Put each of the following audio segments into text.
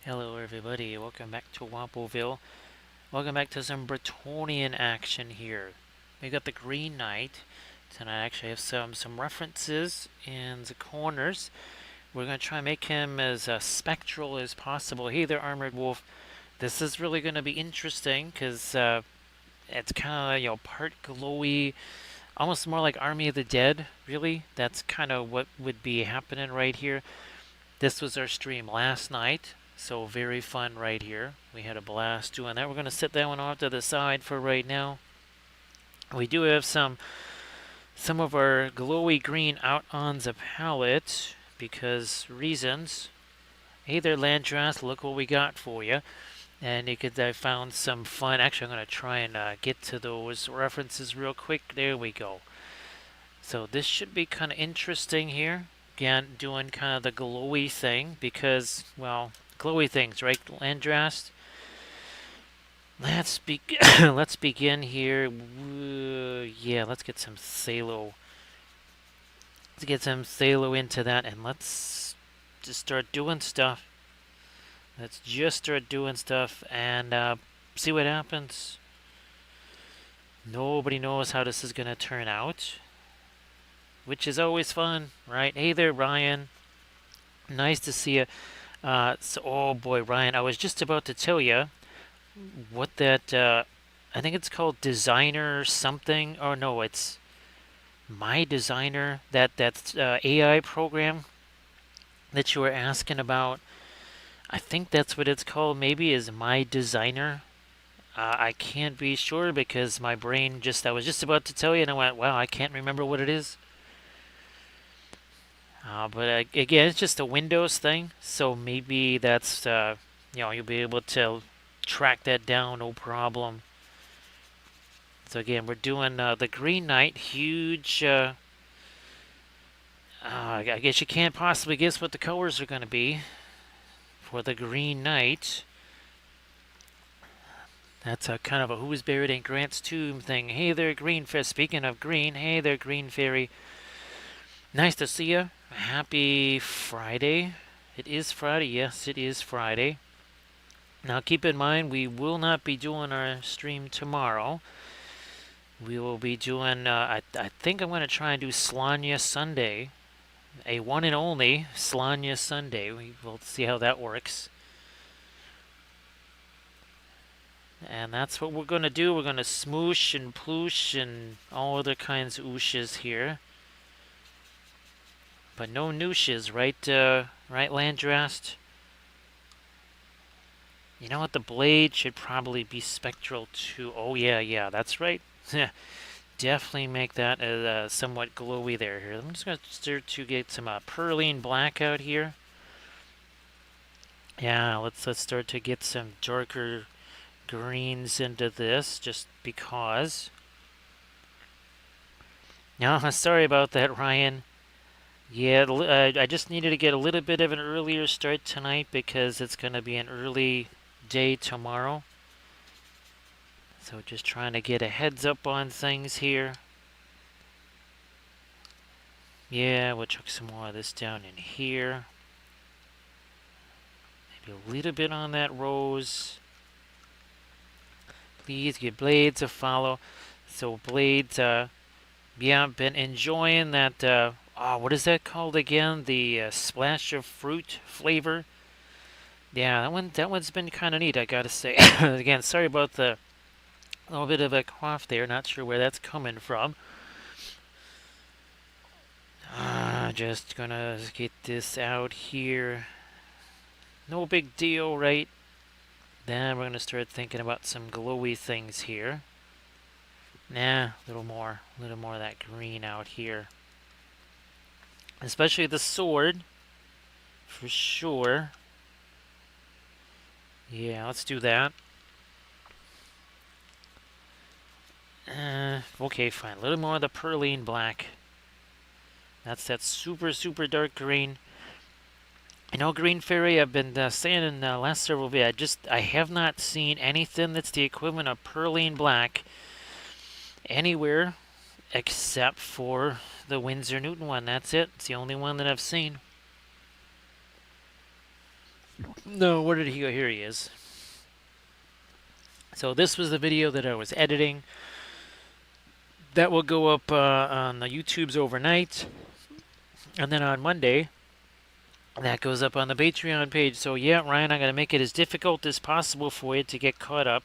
Hello everybody, welcome back to Wampoville. Welcome back to some Bretonian action here. We got the Green Knight. Tonight I actually have some references in the corners. We're going to try and make him as spectral as possible. Hey there, Armored Wolf. This is really going to be interesting because it's kind of, part glowy, almost more like Army of the Dead, really. That's kind of what would be happening right here. This was our stream last night, so very fun right here. We had a blast doing that. We're going to set that one off to the side for right now. We do have some of our glowy green out on the palette because reasons. Hey there, Landras, look what we got for you. And I found some fun. Actually, I'm going to try and get to those references real quick. There we go. So this should be kind of interesting here. Again, doing kind of the glowy thing because, well, glowy things, right, Landrast? Let's let's begin here. Yeah, let's get some Salo. Let's get some Salo into that, and let's just start doing stuff. Let's just start doing stuff and see what happens. Nobody knows how this is going to turn out, which is always fun, right? Hey there, Ryan. Nice to see you. Oh boy, Ryan, I was just about to tell you what that, I think it's called Designer something. Oh no, it's My Designer, that AI program that you were asking about. I think that's what it's called, maybe, is My Designer. I can't be sure because my brain I was just about to tell you and I went, wow, I can't remember what it is. But again, it's just a Windows thing, so maybe that's, you'll be able to track that down, no problem. So again, we're doing the Green Knight, huge, I guess you can't possibly guess what the colors are going to be for the Green Knight. That's a kind of a who's buried in Grant's tomb thing. Hey there, Green Fairy. Speaking of green, hey there, Green Fairy. Nice to see you. Happy Friday. It is Friday. Yes, it is Friday. Now keep in mind, we will not be doing our stream tomorrow. We will be doing, I think I'm going to try and do Slanya Sunday. A one and only Slanya Sunday. We will see how that works. And that's what we're going to do. We're going to smoosh and ploosh and all other kinds of ooshes here. But no nooshes, right, right, Landrast? You know what? The blade should probably be spectral too. Oh, yeah, that's right. Definitely make that somewhat glowy there. Here, I'm just going to start to get some perline black out here. Yeah, let's start to get some darker greens into this, just because. No, sorry about that, Ryan. Yeah, I just needed to get a little bit of an earlier start tonight because it's going to be an early day tomorrow. So just trying to get a heads up on things here. Yeah, we'll chuck some more of this down in here. Maybe a little bit on that rose. Please give Blades a follow. So Blades, yeah, been enjoying that, what is that called again? The splash of fruit flavor. Yeah, that one's been kind of neat, I gotta say. Again, sorry about the little bit of a cough there. Not sure where that's coming from. Just gonna get this out here. No big deal, right? Then we're gonna start thinking about some glowy things here. Nah, a little more of that green out here. Especially the sword, for sure. Yeah, let's do that. Okay, fine. A little more of the perline black. That's that super dark green. You know, Green Fairy, I've been saying in the last several videos, I have not seen anything that's the equivalent of perline black anywhere except for the Winsor Newton one. That's it. It's the only one that I've seen. No, where did he go? Here he is. So this was the video that I was editing. That will go up on the YouTube's overnight. And then on Monday, that goes up on the Patreon page. So yeah, Ryan, I'm going to make it as difficult as possible for you to get caught up.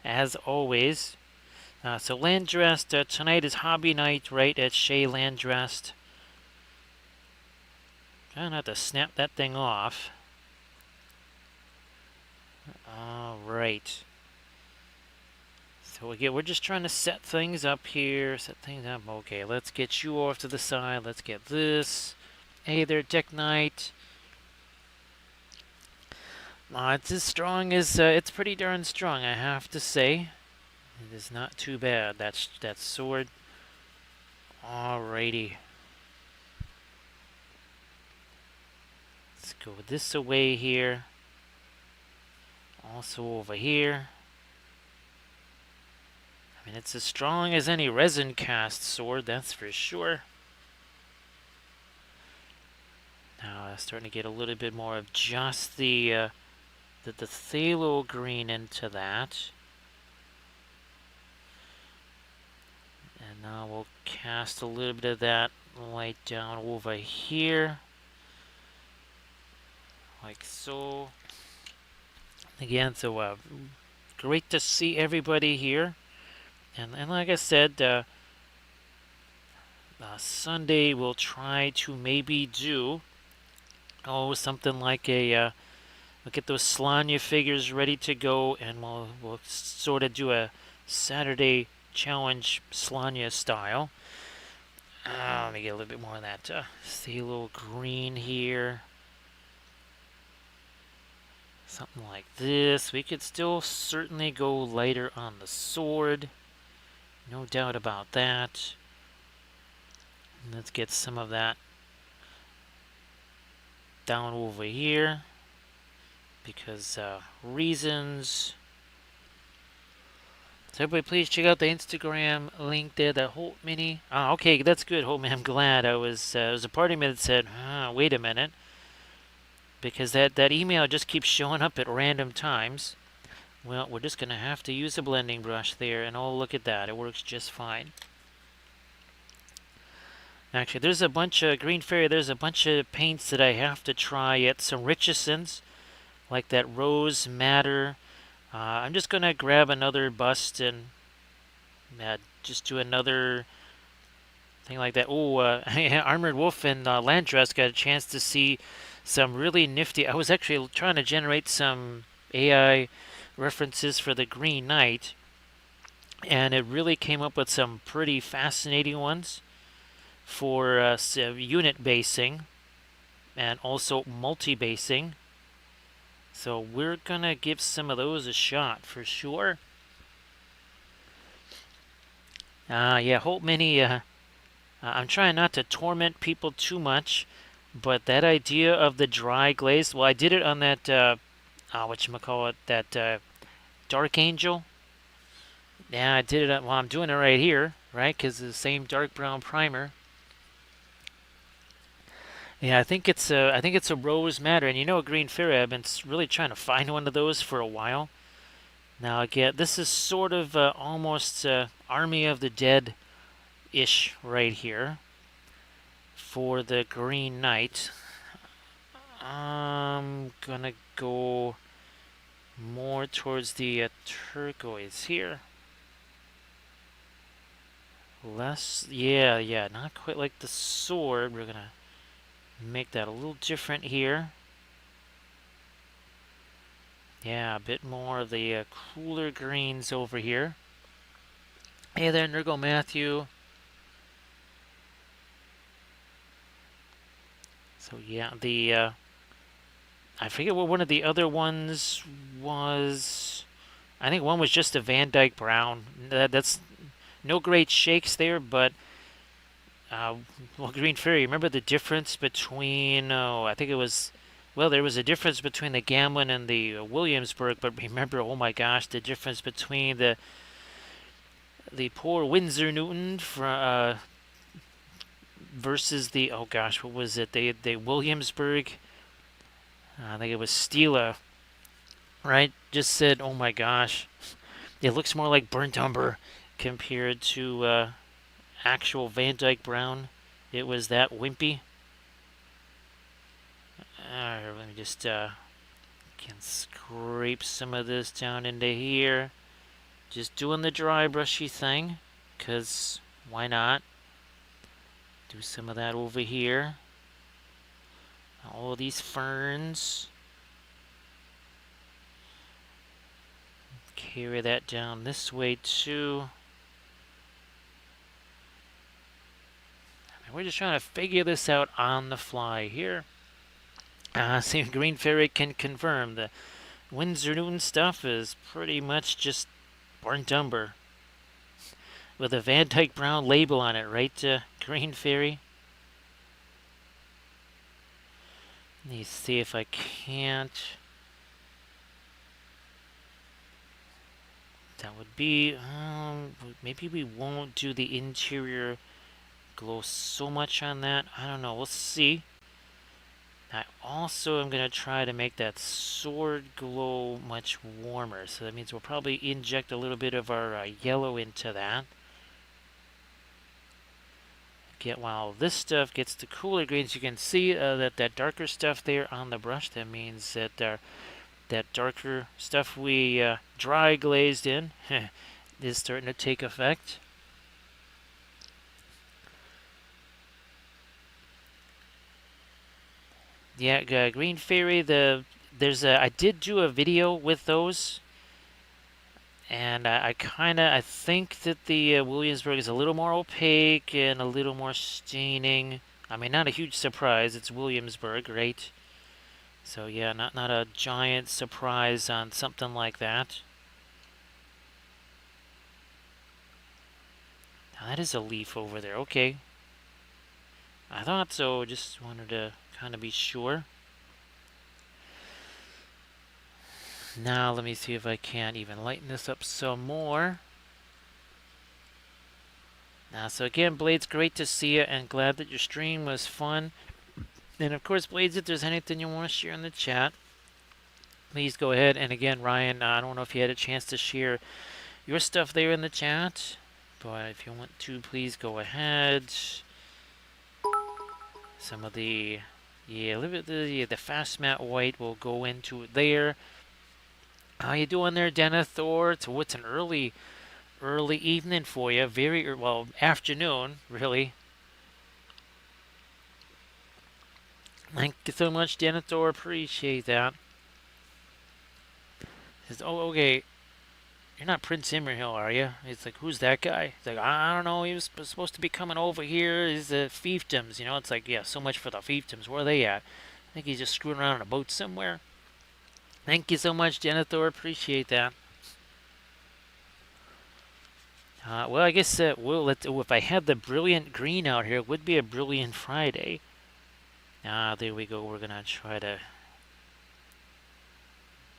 As always. So Landdressed, tonight is hobby night, right, at Shea Landdressed. Trying not to snap that thing off. Alright. So again, we're just trying to set things up here. Set things up. Okay, let's get you off to the side. Let's get this. Hey there, Tech Knight. It's as strong as, it's pretty darn strong, I have to say. It is not too bad. That sword. Alrighty. Let's go this away here. Also over here. I mean, it's as strong as any resin cast sword, that's for sure. Now I'm starting to get a little bit more of just the phthalo green into that. And now we'll cast a little bit of that light down over here. Like so. Again, so great to see everybody here. And like I said, Sunday we'll try to maybe do something like a we'll get those Slanya figures ready to go, and we'll sort of do a Saturday challenge Slanya style. Let me get a little bit more of that phthalo green here. Something like this. We could still certainly go lighter on the sword. No doubt about that. Let's get some of that down over here. Because reasons. So everybody please check out the Instagram link there, that Holt Mini. Okay, that's good, Holt Man. I'm glad. There was a part of me that said, wait a minute. Because that email just keeps showing up at random times. Well, we're just going to have to use a blending brush there, and oh, look at that. It works just fine. Actually, there's a bunch of Green Fairy, there's a bunch of paints that I have to try yet. Some Richesons, like that Rose Madder. I'm just going to grab another bust and just do another thing like that. Oh, Armored Wolf and Landdress got a chance to see some really nifty. I was actually trying to generate some AI references for the Green Knight, and it really came up with some pretty fascinating ones for unit basing and also multi-basing. So we're gonna give some of those a shot for sure. Yeah, Holt Mini. I'm trying not to torment people too much, but that idea of the dry glaze. Well, I did it on that whatchamacallit, that Dark Angel. Yeah, I did it. Well, I'm doing it right here, right? Because it's the same dark brown primer. Yeah, I think it's a Rose Madder, and you know, a Green Fairy. I've been really trying to find one of those for a while. Now again, this is sort of almost Army of the Dead-ish right here for the Green Knight. I'm gonna go more towards the turquoise here. Less, yeah, not quite like the sword. We're gonna make that a little different here. Yeah, a bit more of the cooler greens over here. Hey there, Nurgle Matthew. So yeah, I forget what one of the other ones was. I think one was just a Van Dyke Brown. That's no great shakes there, but well, Green Fairy. Remember the difference between? Oh, I think it was. Well, there was a difference between the Gamlin and the Williamsburg, but remember, oh my gosh, the difference between the poor Windsor Newton versus the, oh gosh, what was it? The Williamsburg. I think it was Stila, right? Just said, oh my gosh, it looks more like burnt umber compared to actual Van Dyke Brown. It was that wimpy. Let me just can scrape some of this down into here. Just doing the dry brushy thing, because why not? Do some of that over here. All these ferns. Carry that down this way too. We're just trying to figure this out on the fly here. See, Green Fairy can confirm the Windsor Newton stuff is pretty much just burnt umber with a Van Dyke Brown label on it, right, Green Fairy? Let me see if I can't. That would be, maybe we won't do the interior glow so much on that. I don't know, we'll see. I also am going to try to make that sword glow much warmer. So that means we'll probably inject a little bit of our yellow into that. While this stuff gets the cooler greens, you can see that darker stuff there on the brush. That means that that darker stuff we dry glazed in is starting to take effect. Yeah, Green Fairy. I did do a video with those, and I think that the Williamsburg is a little more opaque and a little more staining. I mean, not a huge surprise. It's Williamsburg, right? So yeah, not a giant surprise on something like that. Now that is a leaf over there. Okay. I thought so. Just wanted to kind of be sure. Now let me see if I can't even lighten this up some more. So again, Blades, great to see you and glad that your stream was fun. And of course, Blades, if there's anything you want to share in the chat, please go ahead. And again, Ryan, I don't know if you had a chance to share your stuff there in the chat, but if you want to, please go ahead. Some of the fast matte white will go into it there. How you doing there, Denethor? It's an early evening for you. Very well, afternoon, really. Thank you so much, Denethor. Appreciate that. Says, oh, okay. You're not Prince Immerhill, are you? It's like, who's that guy? It's like, I don't know. He was supposed to be coming over here. He's the fiefdoms, you know. It's like, yeah, so much for the fiefdoms. Where are they at? I think he's just screwing around on a boat somewhere. Thank you so much, Denethor. Appreciate that. Well, I guess if I had the brilliant green out here, it would be a brilliant Friday. There we go. We're going to try to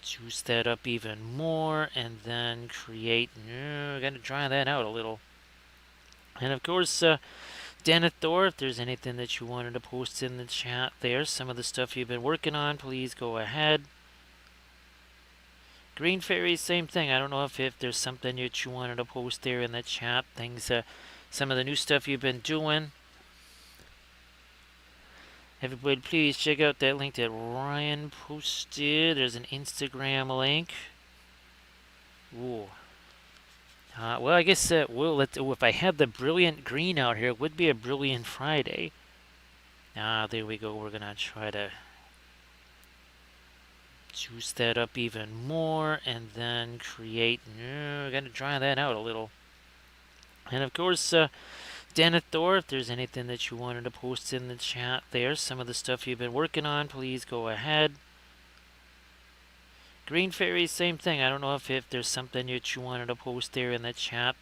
juice that up even more and then create. Got to dry that out a little. And of course, Denethor, if there's anything that you wanted to post in the chat there, some of the stuff you've been working on, please go ahead. Green Fairy, same thing. I don't know if there's something that you wanted to post there in the chat. Some of the new stuff you've been doing. Everybody, please check out that link that Ryan posted. There's an Instagram link. Ooh. Well, I guess if I had the brilliant green out here, it would be a brilliant Friday. There we go. We're going to try to juice that up even more and then create. Got to dry that out a little. And of course, Denethor, if there's anything that you wanted to post in the chat there, some of the stuff you've been working on, please go ahead. Green Fairy, same thing. I don't know if there's something that you wanted to post there in the chat.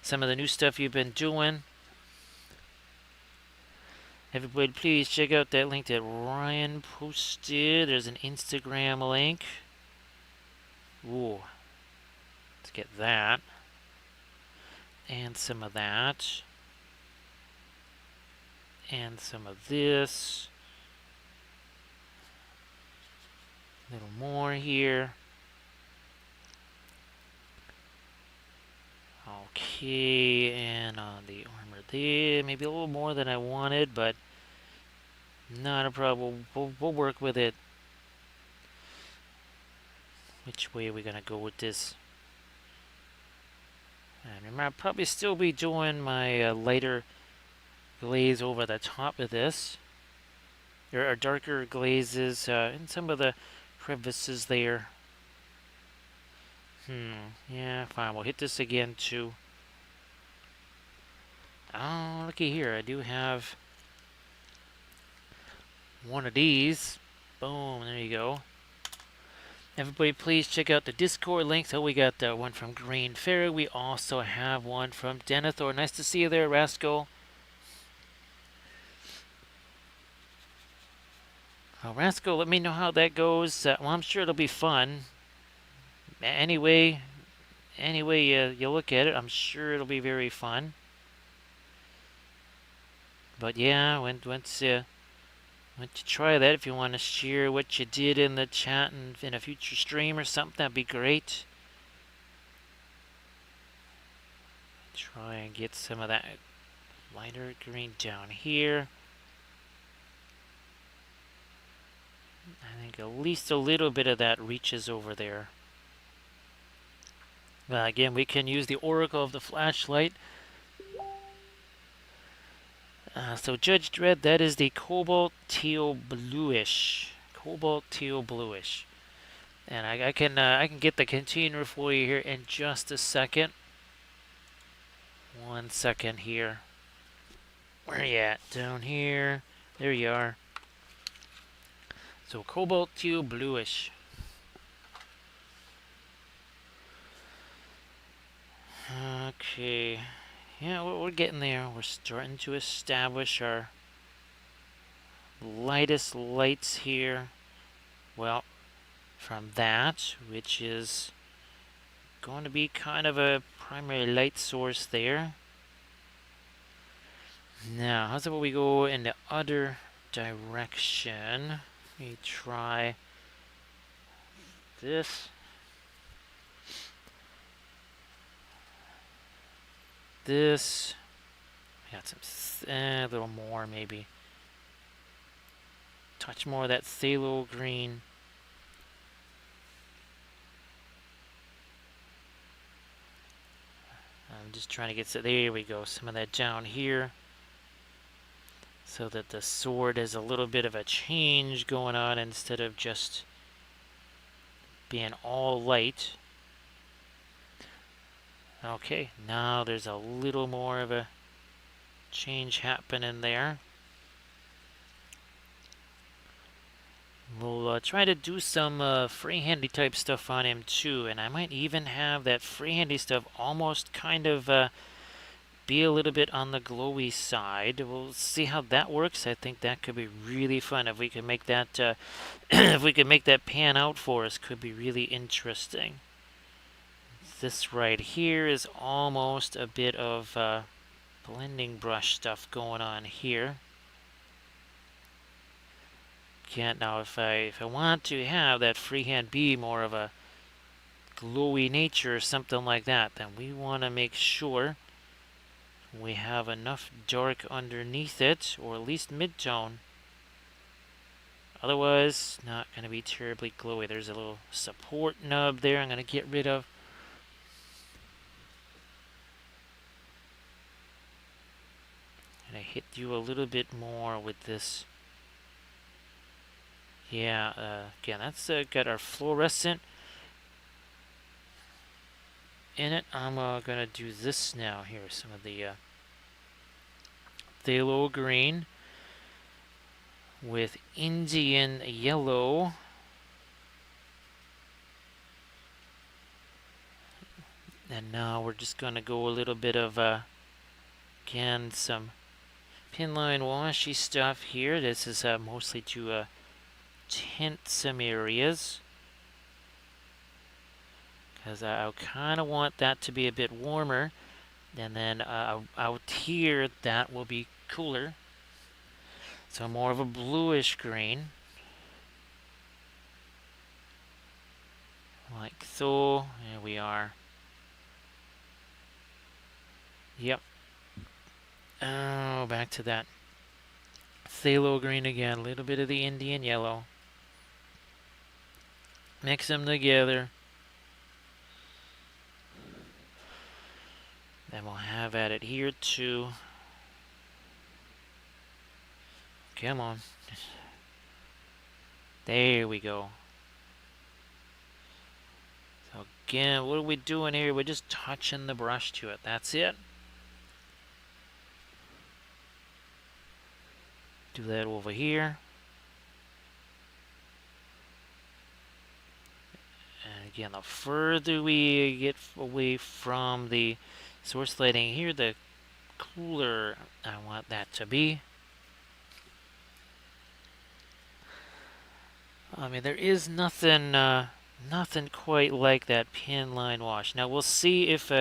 Some of the new stuff you've been doing. Everybody, please check out that link that Ryan posted. There's an Instagram link. Ooh. Let's get that. And some of that. And some of this. A little more here. Okay, and on the armor there, maybe a little more than I wanted, but not a problem. We'll work with it. Which way are we gonna go with this? And remember, I'll probably still be doing my lighter glaze over the top of this. There are darker glazes in some of the crevices there. Yeah, fine. We'll hit this again too. Oh, looky here. I do have one of these. Boom, there you go. Everybody, please check out the Discord link. So we got one from Green Fairy. We also have one from Denethor. Nice to see you there, Rascal. Rascal, let me know how that goes. Well, I'm sure it'll be fun. Anyway, you look at it, I'm sure it'll be very fun. But yeah, once you try that, if you want to share what you did in the chat and in a future stream or something, that'd be great. Try and get some of that lighter green down here. I think at least a little bit of that reaches over there. Again, we can use the Oracle of the Flashlight. So Judge Dredd, that is the Cobalt Teal Bluish. Cobalt Teal Bluish. And I can get the container for you here in just a second. 1 second here. Where are you at? Down here. There you are. So Cobalt Teal Bluish. Okay. Yeah, we're getting there. We're starting to establish our lightest lights here. Well, from that, which is going to be kind of a primary light source there. Now, how's about we go in the other direction? We try this. This. We got some, a little more maybe. Touch more of that phthalo green. I'm just trying to get, there we go, some of that down here. So that the sword has a little bit of a change going on instead of just being all light. Okay, now there's a little more of a change happening there. We'll try to do some freehandy type stuff on him too, and I might even have that freehandy stuff almost kind of be a little bit on the glowy side. We'll see how that works. I think that could be really fun if we can make that if we can make that pan out for us. Could be really interesting. This right here is almost a bit of blending brush stuff going on here. Can't now if I want to have that freehand be more of a glowy nature or something like that, then we want to make sure we have enough dark underneath it, or at least mid-tone. Otherwise, not going to be terribly glowy. There's a little support nub there I'm going to get rid of. And I hit you a little bit more with this. Yeah, again, that's got our fluorescent in it. I'm going to do this now here. Some of the phthalo green with Indian yellow. And now we're just going to go a little bit of, again, some pinline washy stuff here. This is mostly to tint some areas, because I kind of want that to be a bit warmer, and then out here that will be cooler, so more of a bluish green. like so. There we are. Yep. Oh, back to that phthalo green again. A little bit of the Indian yellow. Mix them together. Then we'll have at it here too. Come on. There we go. So again, what are we doing here? We're just touching the brush to it. That's it. Do that over here. And again, the further we get away from the source lighting here, the cooler I want that to be. I mean, there is nothing quite like that pin line wash. Now we'll see if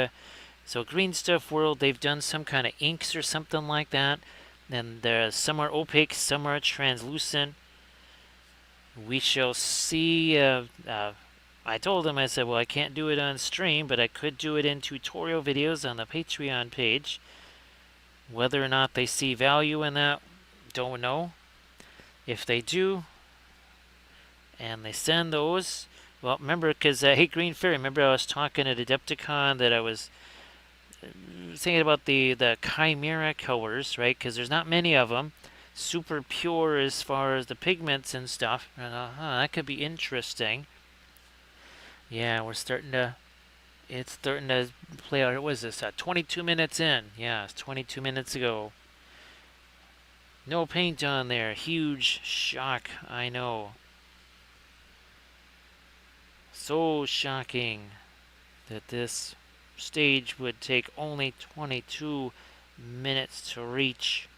so Green Stuff World, they've done some kind of inks or something like that. And some are opaque, some are translucent. We shall see. I told him, I said, well, I can't do it on stream, but I could do it in tutorial videos on the Patreon page. Whether or not they see value in that, don't know. If they do, and they send those, well, remember, because hey, Green Fairy, remember I was talking at Adepticon that I was thinking about the Chimera colors, right? Because there's not many of them. Super pure as far as the pigments and stuff. And, that could be interesting. Yeah, it's starting to play out. What is this? 22 minutes in. Yeah, it's 22 minutes ago. No paint on there. Huge shock, I know. So shocking that this stage would take only 22 minutes to reach.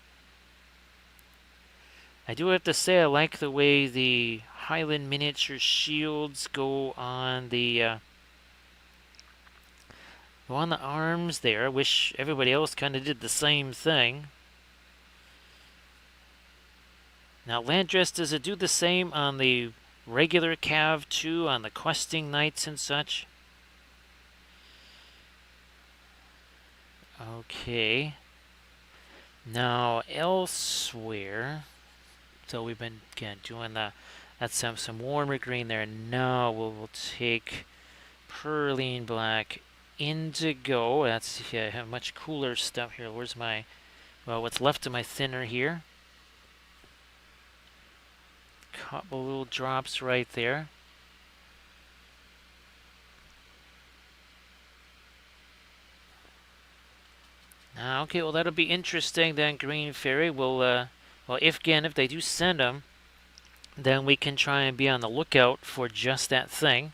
I do have to say I like the way the Highland miniature shields go on the arms there. I wish everybody else kind of did the same thing. Now Landress, does it do the same on the regular Cav too, on the questing knights and such? Okay. Now elsewhere, so we've been again doing that's some warmer green there. Now we'll take Perline Black, Indigo. That's much cooler stuff here. Where's my, well, what's left of my thinner here? Couple little drops right there. Okay, well that'll be interesting then, Green Fairy. Well, if they do send them, then we can try and be on the lookout for just that thing.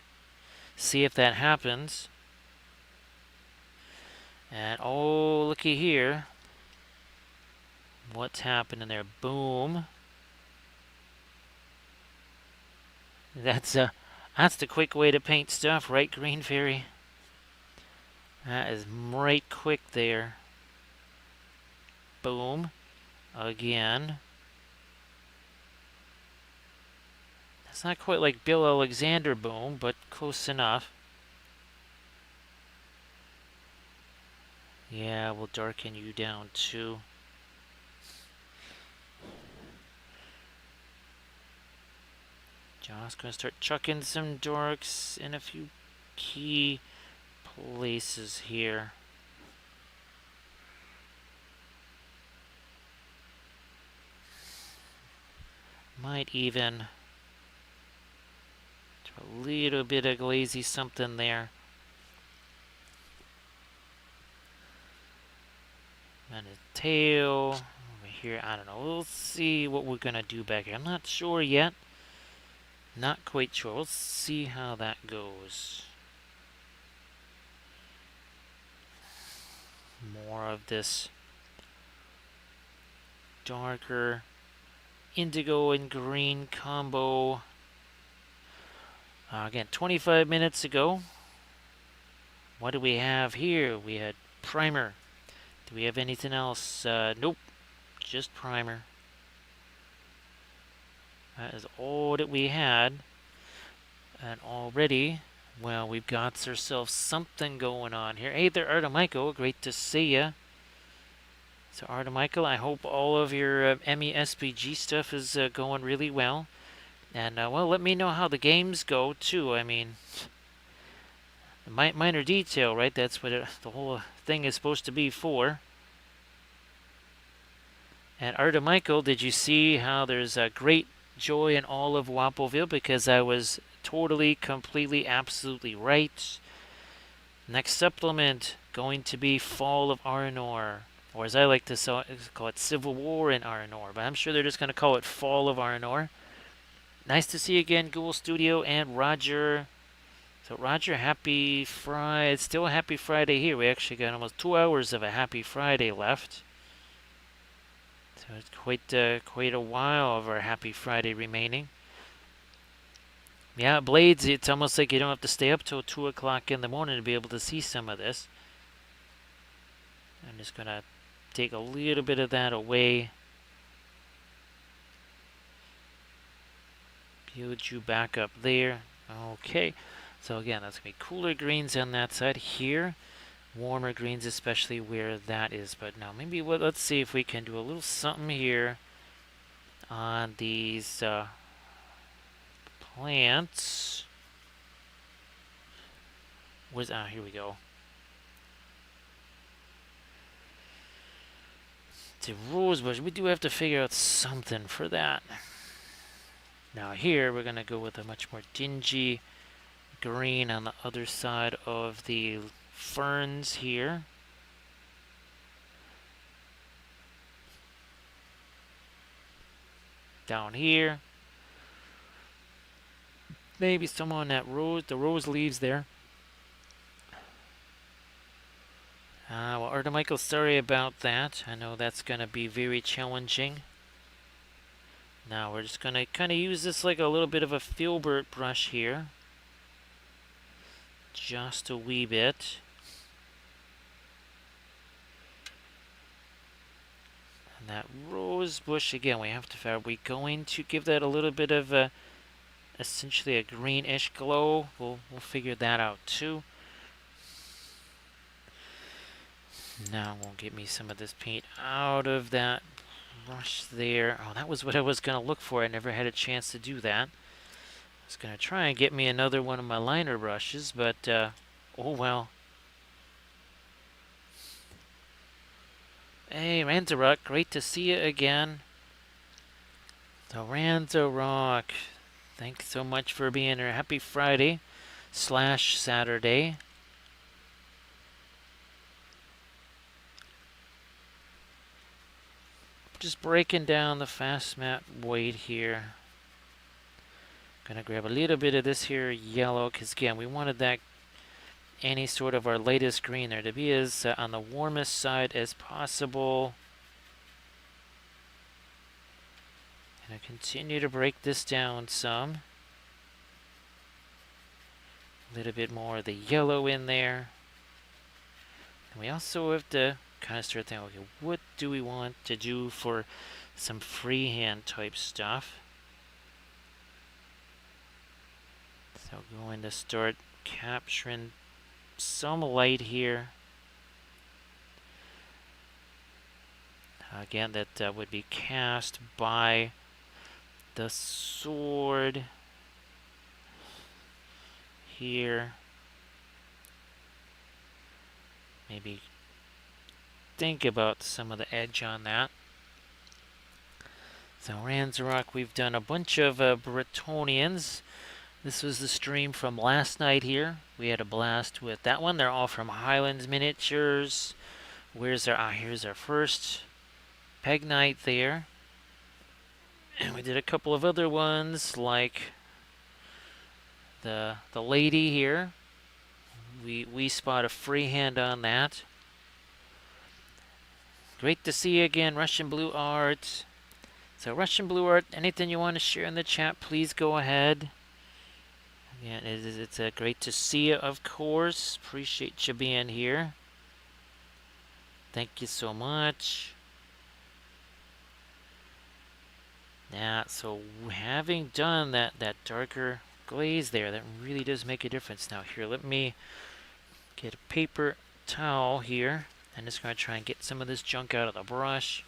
See if that happens. And oh, looky here. What's happening there? Boom. That's the quick way to paint stuff, right, Green Fairy? That is right quick there. Boom. Again. It's not quite like Bill Alexander boom, but close enough. Yeah, we'll darken you down too. John's gonna start chucking some darks in a few key places here. Might even do a little bit of glazy something there. And his tail over here. I don't know. We'll see what we're gonna do back here. I'm not sure yet. Not quite sure. We'll see how that goes. More of this darker indigo and green combo. Again, 25 minutes ago. What do we have here? We had primer. Do we have anything else? Nope. Just primer. That is all that we had. And already Well, we've got ourselves something going on here. Hey there, Artemichael. Great to see ya. So, Artemichael, I hope all of your ME SPG stuff is going really well. And, well, let me know how the games go, too. I mean, minor detail, right? That's what the whole thing is supposed to be for. And Artemichael, did you see how there's a great joy in all of Wapoville? Because I was totally, completely, absolutely right. Next supplement going to be Fall of Arnor, or as I like to call it, Civil War in Arnor. But I'm sure they're just going to call it Fall of Arnor. Nice to see you again, Ghoul Studio and Roger. So Roger, happy Friday. It's still a happy Friday here. We actually got almost 2 hours of a happy Friday left. So it's quite a while of our happy Friday remaining. Yeah, Blades, it's almost like you don't have to stay up till 2 o'clock in the morning to be able to see some of this. I'm just going to take a little bit of that away. Build you back up there. Okay. So again, that's going to be cooler greens on that side here. Warmer greens, especially where that is. But now maybe let's see if we can do a little something here on these plants. Here we go. The rosebush, we do have to figure out something for that. Now here we're going to go with a much more dingy green on the other side of the ferns here. Down here. Maybe some on that rose, the rose leaves there. Well, Artemichael, sorry about that. I know that's going to be very challenging. Now we're just going to kind of use this like a little bit of a filbert brush here. Just a wee bit. And that rose bush, again, we have to figure, are we going to give that a little bit of essentially a greenish glow? We'll figure that out too. Now we'll get me some of this paint out of that brush there. Oh, that was what I was going to look for. I never had a chance to do that. I was going to try and get me another one of my liner brushes, but oh well. Hey, Ranzarok, great to see you again. So Ranzarok, thanks so much for being here. Happy Friday / Saturday. Just breaking down the fast mat weight here. Gonna grab a little bit of this here yellow, because again, we wanted that any sort of our latest green there to be as on the warmest side as possible. Gonna continue to break this down some. A little bit more of the yellow in there. And we also have to kind of start thinking, okay, what do we want to do for some freehand type stuff? So going to start capturing some light here. Again, that would be cast by the sword here. Maybe think about some of the edge on that. So Ranzarok, we've done a bunch of Bretonians. This was the stream from last night here. We had a blast with that one. They're all from Highlands Miniatures. Where's our, here's our first Peg Night there. And we did a couple of other ones like the lady here. We spot a freehand on that. Great to see you again, Russian Blue Art. So Russian Blue Art, anything you want to share in the chat, please go ahead. Again, it's great to see you, of course. Appreciate you being here. Thank you so much. Yeah, so having done that darker glaze there. That really does make a difference. Now here, let me get a paper towel here. I'm just going to try and get some of this junk out of the brush.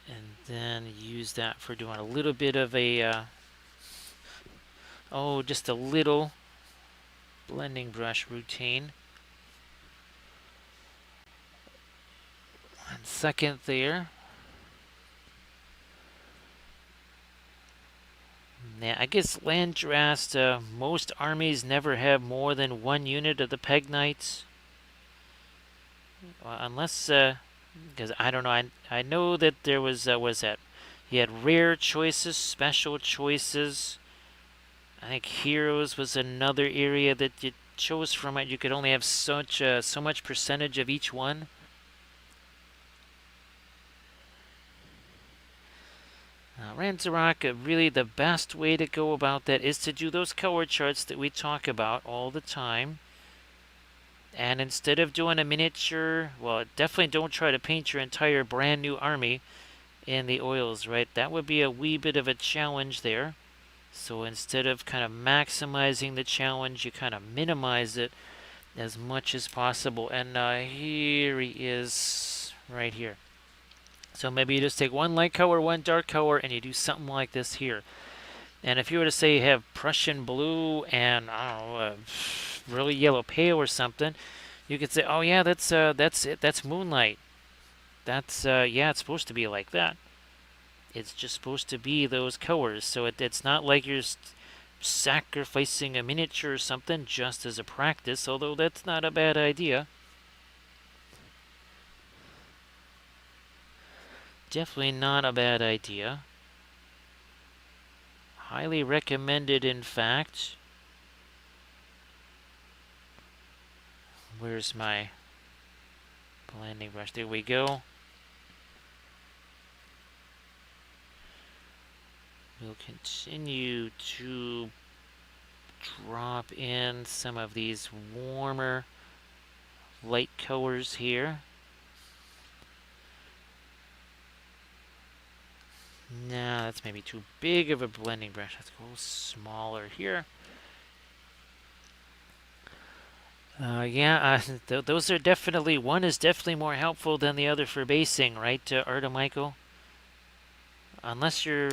And then use that for doing a little bit of a, just a little blending brush routine. 1 second there. Now, I guess Landrast, most armies never have more than 1 unit of the Pegnites. Unless, because I don't know, I know that there was that? You had rare choices, special choices. I think heroes was another area that you chose from it. You could only have so much percentage of each one. Ranzarok, really the best way to go about that is to do those color charts that we talk about all the time. And instead of doing a miniature, well, definitely don't try to paint your entire brand new army in the oils, right? That would be a wee bit of a challenge there. So instead of kind of maximizing the challenge, you kind of minimize it as much as possible. And here he is right here. So maybe you just take 1 light color, 1 dark color, and you do something like this here. And if you were to say you have Prussian blue and, I don't know, really yellow pale or something, you could say, oh yeah, that's it. That's moonlight. That's, yeah, it's supposed to be like that. It's just supposed to be those colors. So it's not like you're sacrificing a miniature or something just as a practice, although that's not a bad idea. Definitely not a bad idea. Highly recommended, in fact. Where's my blending brush? There we go. We'll continue to drop in some of these warmer light colors here. No, that's maybe too big of a blending brush. Let's go smaller here. Those are definitely, one is definitely more helpful than the other for basing, right, Arda Michael? Unless your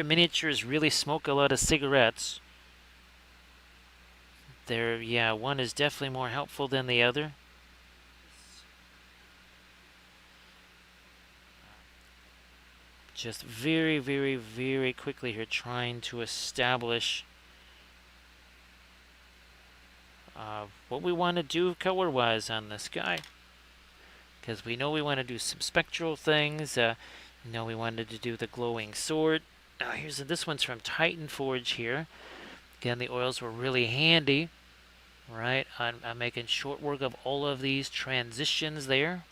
miniatures really smoke a lot of cigarettes, one is definitely more helpful than the other. Just very, very, very quickly here, trying to establish what we want to do color-wise on this guy. Because we know we want to do some spectral things. We wanted to do the glowing sword. This one's from Titan Forge here. Again, the oils were really handy, right? I'm making short work of all of these transitions there.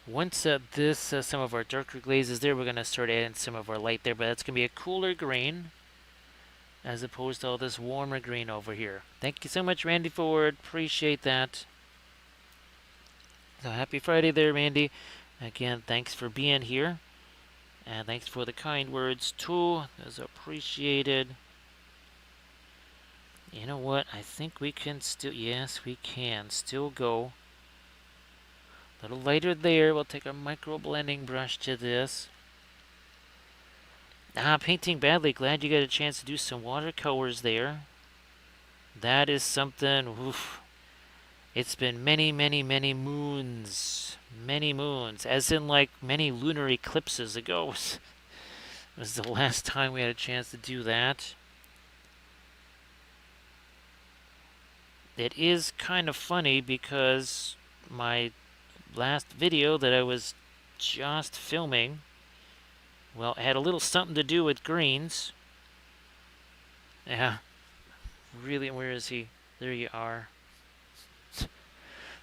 Once some of our darker glazes there, we're going to start adding some of our light there, but that's going to be a cooler green as opposed to all this warmer green over here. Thank you so much, Randy Ford. Appreciate that. So happy Friday there, Randy. Again, thanks for being here. And thanks for the kind words, too. Those are appreciated. You know what? I think we can still, yes, we can still go a little lighter there. We'll take our micro blending brush to this. Painting badly. Glad you got a chance to do some watercolors there. That is something, oof. It's been many, many, many moons. Many moons. As in, like, many lunar eclipses ago. Was the last time we had a chance to do that. It is kind of funny because my last video that I was just filming, well, it had a little something to do with greens. Yeah. Really, where is he? There you are.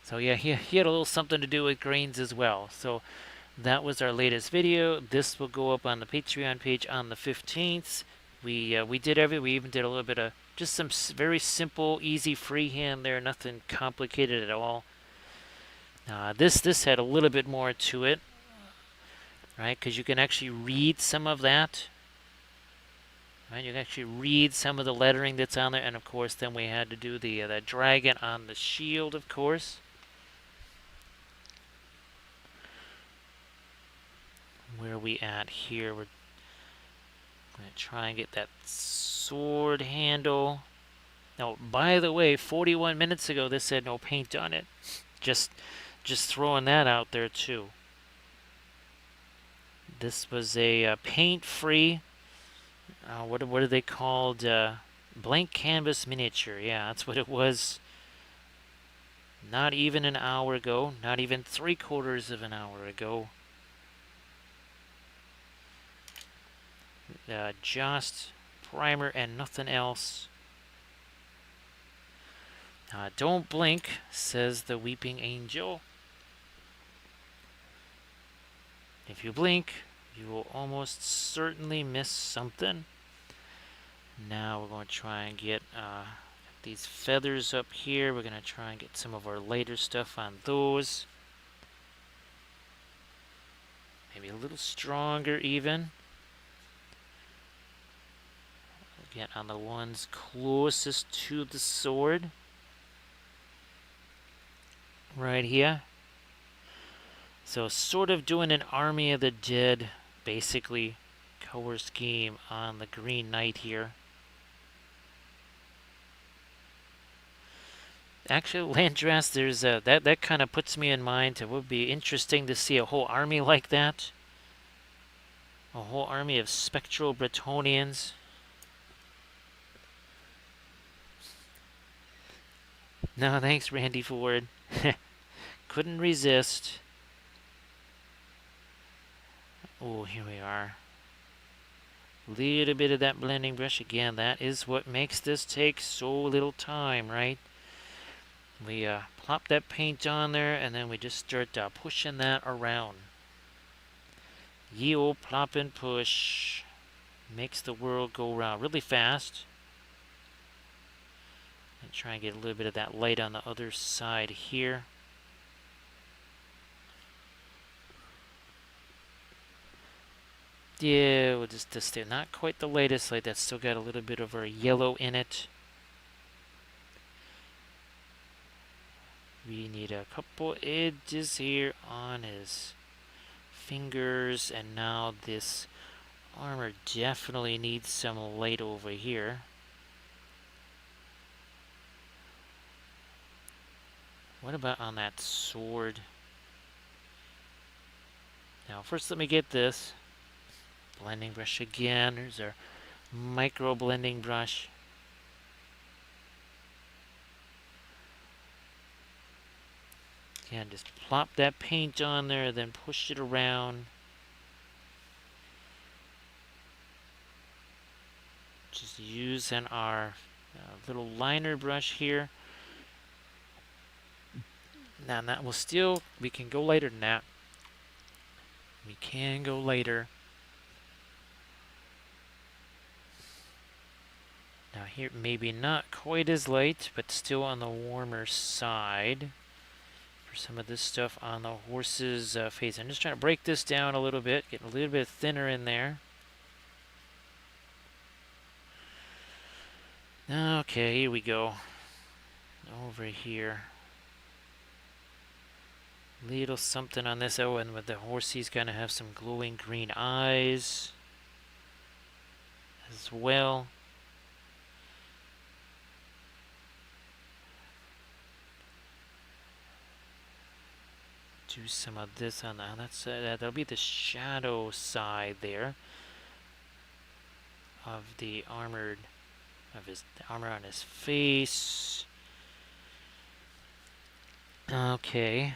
So yeah, he had a little something to do with greens as well. So that was our latest video. This will go up on the Patreon page on the 15th. We even did a little bit of just some very simple, easy freehand there. Nothing complicated at all. This had a little bit more to it, right? Because you can actually read some of that. Right, you can actually read some of the lettering that's on there, and of course, then we had to do the dragon on the shield, of course. Where are we at here? We're going to try and get that sword handle. Now, by the way, 41 minutes ago, this said no paint on it. Just throwing that out there too. This was a paint-free. What are they called? Blank canvas miniature. Yeah, that's what it was. Not even an hour ago. Not even 3/4 of an hour ago. Just primer and nothing else. Don't blink, says the weeping angel. If you blink, you will almost certainly miss something. Now we're going to try and get these feathers up here. We're going to try and get some of our lighter stuff on those. Maybe a little stronger even. Get on the ones closest to the sword. Right here. So sort of doing an Army of the Dead, basically, color scheme on the Green Knight here. Actually, Landras, there's that kind of puts me in mind. It would be interesting to see a whole army like that. A whole army of spectral Bretonians. No, thanks, Randy Ford. Couldn't resist. Oh, here we are. Little bit of that blending brush again. That is what makes this take so little time, right? We plop that paint on there, and then we just start pushing that around. Ye old plop and push makes the world go round really fast. And try and get a little bit of that light on the other side here. Yeah, we'll just not quite the latest light. That's still got a little bit of our yellow in it. We need a couple edges here on his fingers, and now this armor definitely needs some light over here. What about on that sword? Now, first let me get this. Blending brush again. Here's our micro blending brush. Again, just plop that paint on there, then push it around. Just using our little liner brush here. Now that will still, we can go later than that. We can go later. Now here, maybe not quite as light, but still on the warmer side. For some of this stuff on the horse's face. I'm just trying to break this down a little bit, getting a little bit thinner in there. Okay, here we go. Over here. Little something on this. Oh, and with the horse, he's gonna have some glowing green eyes as well. Do some of this on that. That'll be the shadow side there of the armor on his face. Okay.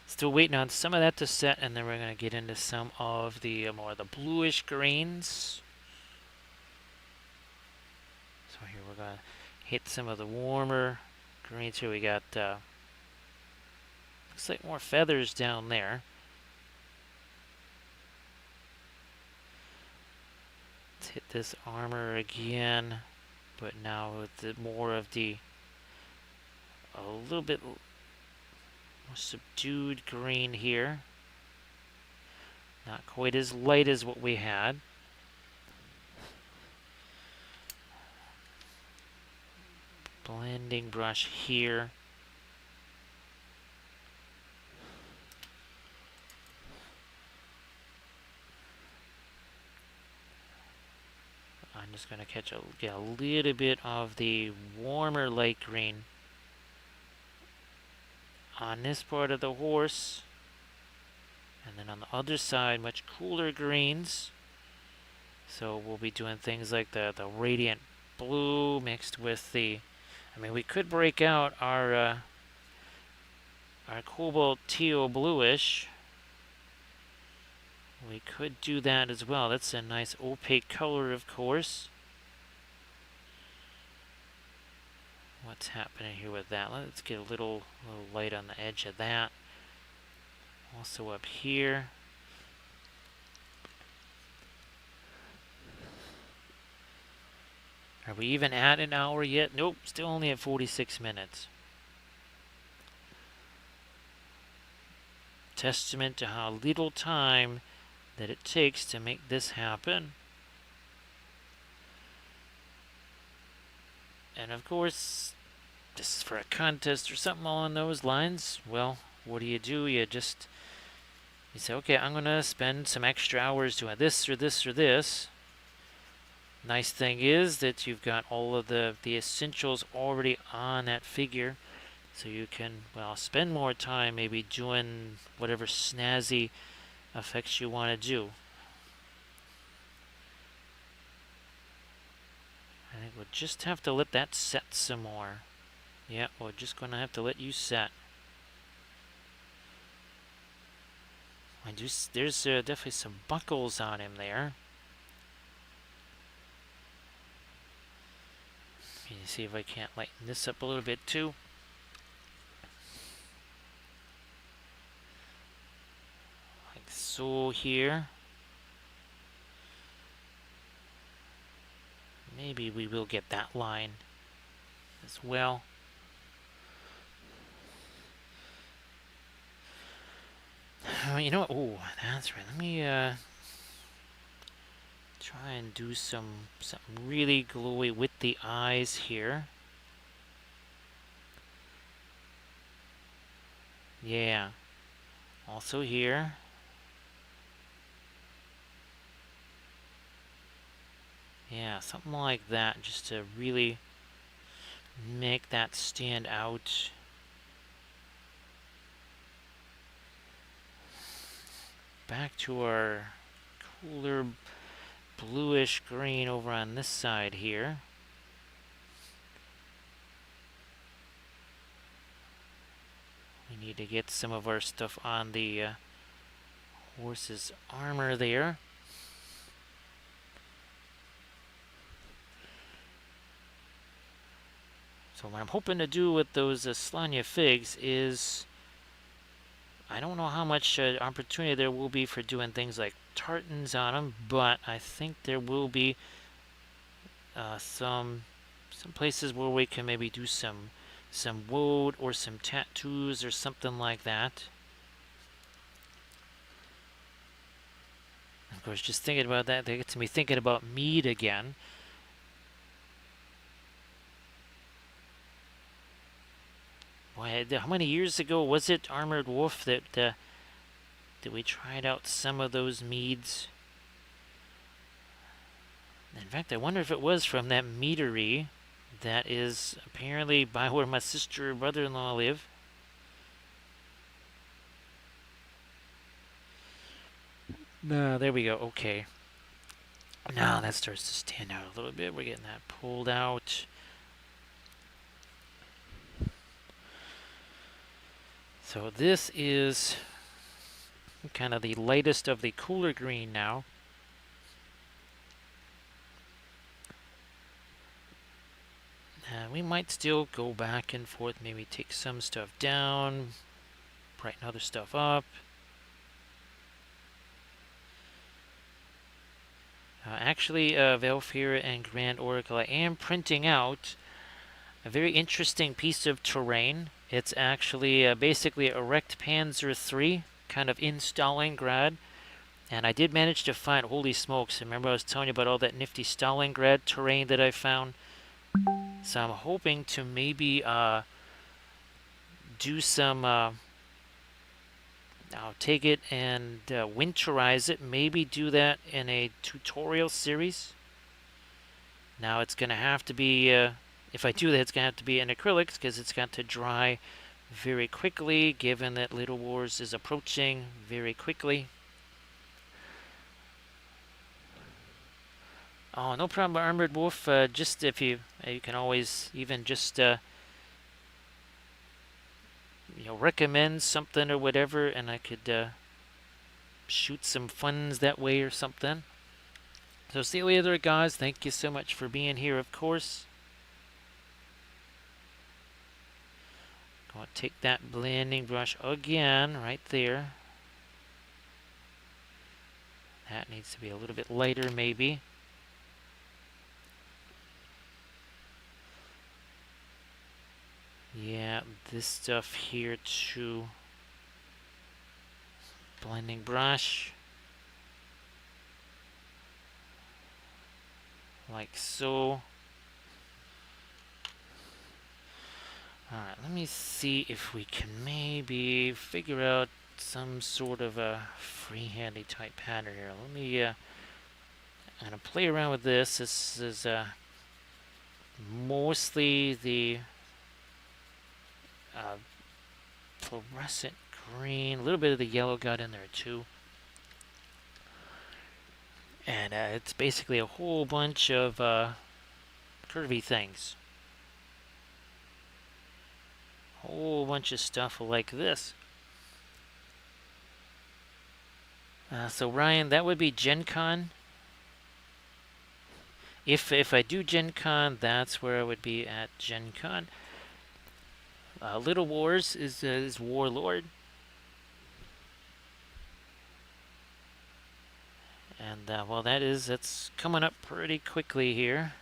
Still waiting on some of that to set, and then we're going to get into some of the more of the bluish greens. So here we're going to hit some of the warmer greens. Here we got looks like more feathers down there. Let's hit this armor again, but now with more of the a little bit More subdued green here. Not quite as light as what we had. Blending brush here. I'm just going to get a little bit of the warmer light green on this part of the horse. And then on the other side, much cooler greens. So we'll be doing things like the radiant blue mixed with the... I mean, we could break out our cobalt teal bluish. We could do that as well. That's a nice opaque color, of course. What's happening here with that? Let's get a little light on the edge of that. Also up here. Are we even at an hour yet? Nope, still only at 46 minutes. Testament to how little time that it takes to make this happen. And of course, this is for a contest or something along those lines. Well, what do? You say, okay, I'm going to spend some extra hours doing this or this or this. Nice thing is that you've got all of the essentials already on that figure. So you can, well, spend more time maybe doing whatever snazzy effects you want to do. I think we'll just have to let that set some more. Yeah, we're just going to have to let you set. There's definitely some buckles on him there. Let me see if I can't lighten this up a little bit too. Like so here. Maybe we will get that line as well. You know what? Oh, that's right. Let me try and do something really glowy with the eyes here. Yeah. Also here. Yeah, something like that, just to really make that stand out. Back to our cooler bluish green over on this side here. We need to get some of our stuff on the horse's armor there. So what I'm hoping to do with those Slania figs is, I don't know how much opportunity there will be for doing things like tartans on them, but I think there will be some places where we can maybe do some woad or some tattoos or something like that. Of course, just thinking about that, they get to me thinking about mead again. Boy, how many years ago was it, Armored Wolf, that we tried out some of those meads? In fact, I wonder if it was from that meadery that is apparently by where my sister or brother-in-law live. No, there we go. Okay. Now that starts to stand out a little bit. We're getting that pulled out. So this is kind of the lightest of the cooler green now. We might still go back and forth, maybe take some stuff down, brighten other stuff up. Actually, Valfira and Grand Oracle, I am printing out a very interesting piece of terrain It's actually basically a Erect Panzer III kind of in Stalingrad. And I did manage to find, holy smokes, remember I was telling you about all that nifty Stalingrad terrain that I found? So I'm hoping to maybe do some, I'll take it and winterize it, maybe do that in a tutorial series. Now it's going to have to be, if I do that, it's going to have to be in acrylics because it's got to dry very quickly, given that Little Wars is approaching very quickly. Oh, no problem, Armored Wolf. Just if you can always even just recommend something or whatever, and I could shoot some funds that way or something. So see you later, guys. Thank you so much for being here, of course. Going to take that blending brush again right there. That needs to be a little bit lighter, maybe. Yeah, this stuff here too. Blending brush. Like so. Alright, let me see if we can maybe figure out some sort of a freehandy type pattern here. Let me I'm gonna play around with this. This is mostly the fluorescent green, a little bit of the yellow got in there too. And it's basically a whole bunch of curvy things. Whole bunch of stuff like this. So Ryan, that would be Gen Con. If I do Gen Con, that's where I would be at Gen Con. Little Wars is Warlord. And well, that's coming up pretty quickly here.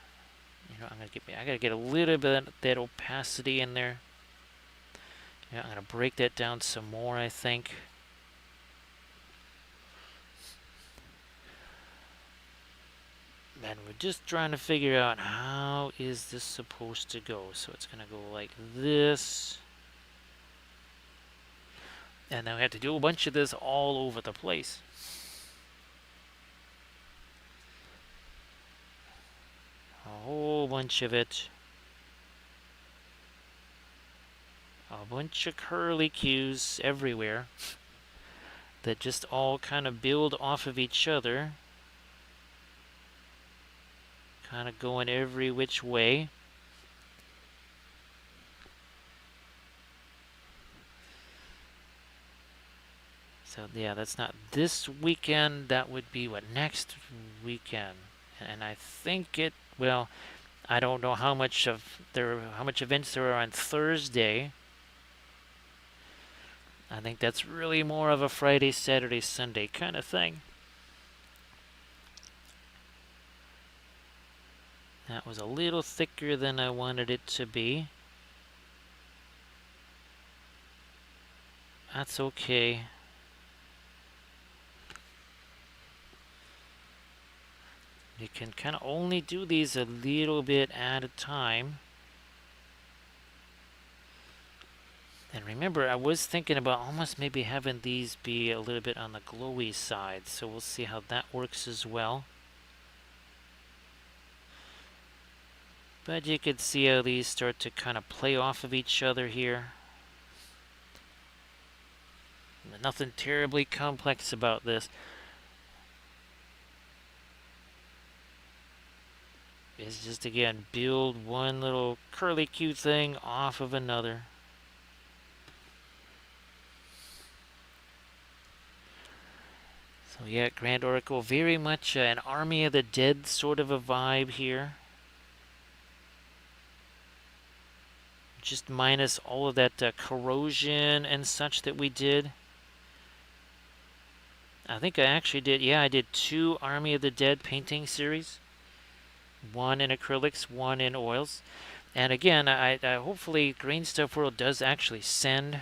I gotta get a little bit of that opacity in there. Yeah, I'm gonna break that down some more, I think. And we're just trying to figure out how is this supposed to go. So it's gonna go like this. And then we have to do a bunch of this all over the place. A whole bunch of it. A bunch of curly cues everywhere that just all kind of build off of each other. Kind of going every which way. So yeah, that's not this weekend. That would be what, next weekend. And I think it, well, I don't know how much events there are on Thursday. I think that's really more of a Friday, Saturday, Sunday kind of thing. That was a little thicker than I wanted it to be. That's okay. You can kind of only do these a little bit at a time. And remember, I was thinking about almost maybe having these be a little bit on the glowy side, so we'll see how that works as well. But you can see how these start to kind of play off of each other here. Nothing terribly complex about this. It's just, again, build one little curly cue thing off of another. So yeah, Grand Oracle, very much an Army of the Dead sort of a vibe here. Just minus all of that corrosion and such that we did. I think I actually did, yeah, I did 2 Army of the Dead painting series. 1 in acrylics, 1 in oils. And again, I hopefully Green Stuff World does actually send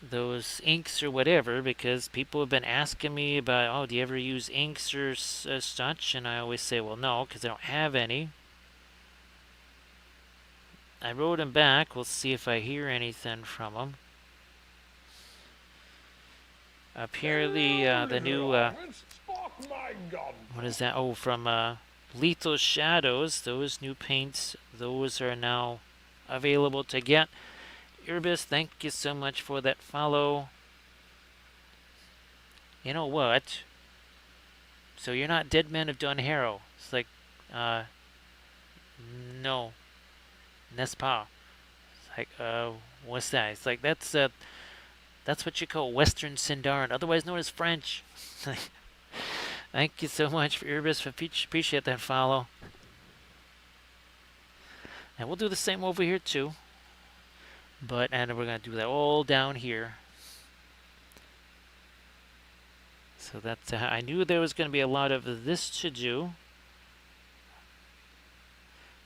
those inks or whatever, because people have been asking me about, oh, do you ever use inks or such? And I always say, well, no, because I don't have any. I wrote them back. We'll see if I hear anything from them. Apparently, the new, what is that? Oh, from Lethal Shadows, those new paints, those are now available to get. Irbis, thank you so much for that follow. You know what? So you're not Dead Men of Dunharrow. It's like, no. Nespa. It's like, what's that? It's like, that's what you call Western Sindarin, otherwise known as French. Thank you so much for Irbis. Appreciate that follow. And we'll do the same over here too. And we're going to do that all down here. So that's, I knew there was going to be a lot of this to do.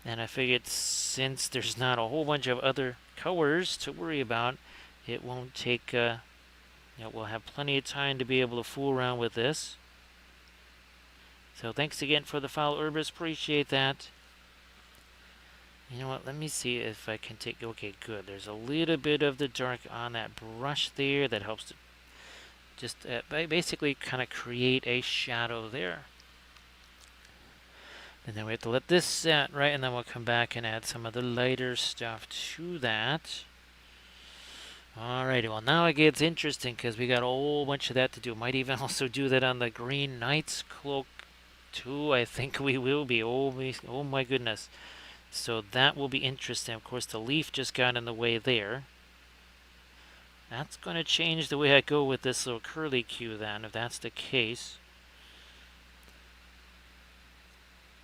And I figured since there's not a whole bunch of other colors to worry about, it won't take, we'll have plenty of time to be able to fool around with this. So thanks again for the follow, Irbis. Appreciate that. You know what? Let me see if I can take... Okay, good. There's a little bit of the dark on that brush there that helps to just basically kind of create a shadow there. And then we have to let this set, right? And then we'll come back and add some of the lighter stuff to that. Alrighty, well now it gets interesting because we got a whole bunch of that to do. Might even also do that on the Green Knight's cloak too. I think we will be. Oh my goodness. So that will be interesting. Of course, the leaf just got in the way there. That's going to change the way I go with this little curly Q then, if that's the case.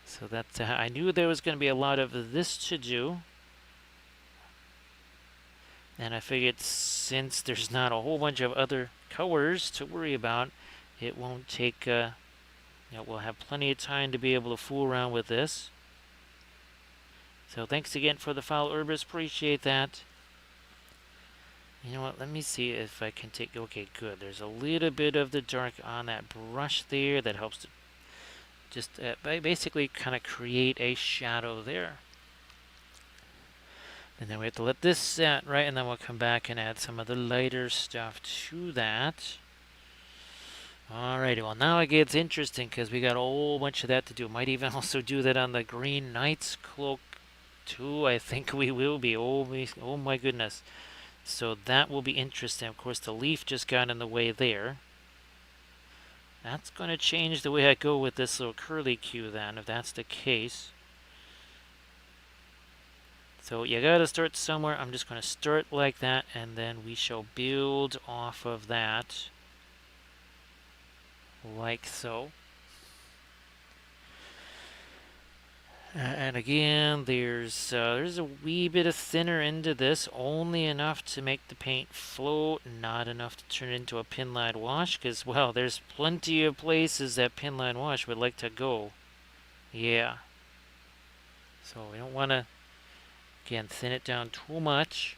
So that's, I knew there was going to be a lot of this to do. And I figured since there's not a whole bunch of other colors to worry about, it won't take, we'll have plenty of time to be able to fool around with this. So thanks again for the follow, Irbis. Appreciate that. You know what? Let me see if I can take... Okay, good. There's a little bit of the dark on that brush there that helps to just basically kind of create a shadow there. And then we have to let this set, right? And then we'll come back and add some of the lighter stuff to that. Alrighty, well now it gets interesting because we got a whole bunch of that to do. Might even also do that on the Green Knight's cloak too. I think we will be. Oh my goodness. So that will be interesting. Of course, the leaf just got in the way there. That's going to change the way I go with this little curly Q then, if that's the case. So you got to start somewhere. I'm just going to start like that, and then we shall build off of that. Like so. And again, there's a wee bit of thinner into this, only enough to make the paint float, not enough to turn it into a pinline wash, because, well, there's plenty of places that pinline wash would like to go. Yeah. So we don't want to, again, thin it down too much.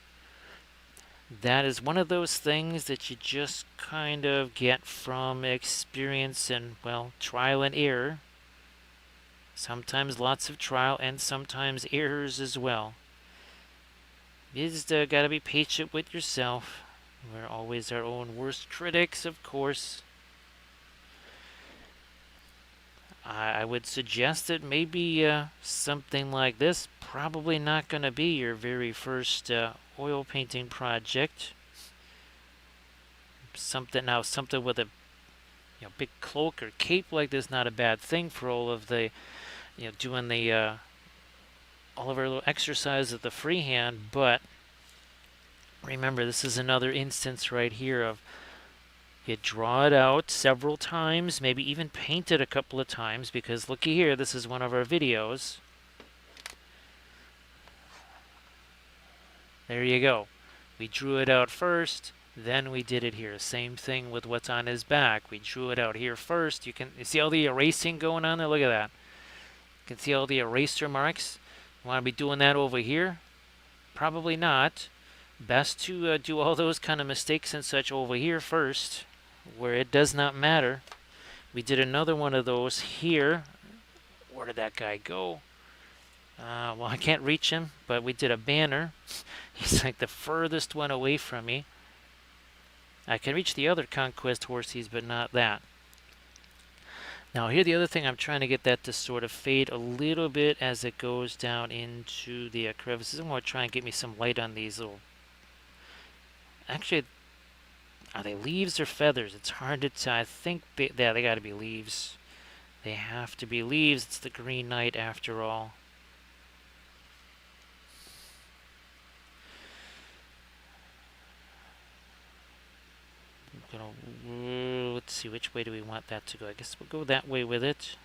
That is one of those things that you just kind of get from experience and, well, trial and error. Sometimes lots of trial and sometimes errors as well. You just gotta be patient with yourself. We're always our own worst critics, of course. I would suggest that maybe something like this probably not going to be your very first oil painting project. Something with a big cloak or cape like this, not a bad thing for all of the doing the all of our little exercise of the freehand. But remember, this is another instance right here of you draw it out several times, maybe even paint it a couple of times, because looky here, this is one of our videos. There you go. We drew it out first, then we did it here. Same thing with what's on his back. We drew it out here first. You see all the erasing going on there? Look at that. You can see all the eraser marks. Want to be doing that over here? Probably not. Best to do all those kind of mistakes and such over here first, where it does not matter. We did another one of those here. Where did that guy go? Well, I can't reach him, but we did a banner. He's like the furthest one away from me. I can reach the other conquest horses, but not that. Now here the other thing, I'm trying to get that to sort of fade a little bit as it goes down into the crevices. I'm going to try and get me some light on these little... Actually, are they leaves or feathers? It's hard to tell. I think they got to be leaves. They have to be leaves. It's the Green Knight after all. Let's see, which way do we want that to go? I guess we'll go that way with it.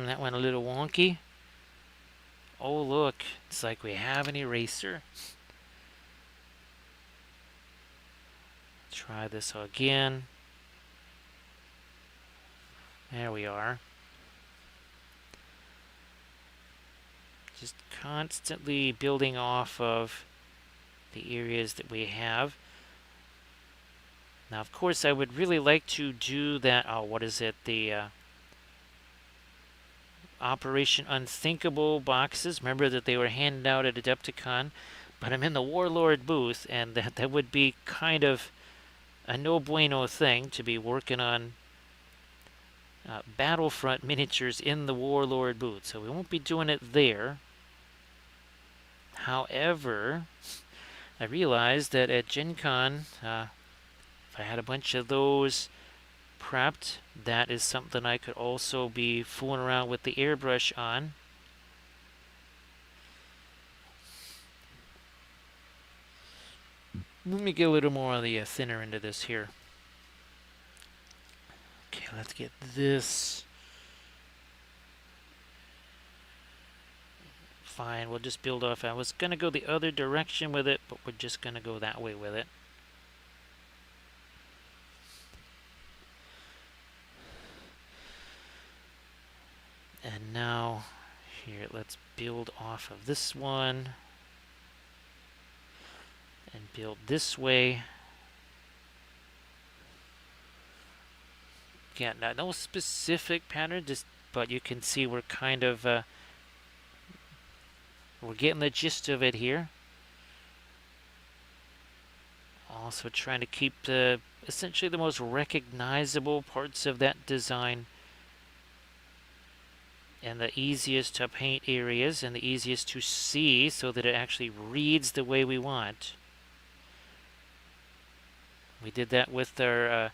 That went a little wonky. Oh, look. It's like we have an eraser. Try this again. There we are. Just constantly building off of the areas that we have. Now, of course, I would really like to do that. Oh, what is it? The Operation Unthinkable boxes. Remember that they were handed out at Adepticon. But I'm in the Warlord booth, and that would be kind of a no bueno thing to be working on Battlefront miniatures in the Warlord booth. So we won't be doing it there. However, I realized that at Gen Con, if I had a bunch of those prepped, that is something I could also be fooling around with the airbrush on. Let me get a little more of the thinner into this here. Okay, let's get this. Fine, we'll just build off. I was going to go the other direction with it, but we're just going to go that way with it. And now, here, let's build off of this one. And build this way. Yeah, no specific pattern, but you can see we're kind of... we're getting the gist of it here. Also trying to keep essentially the most recognizable parts of that design and the easiest to paint areas and the easiest to see so that it actually reads the way we want. We did that with our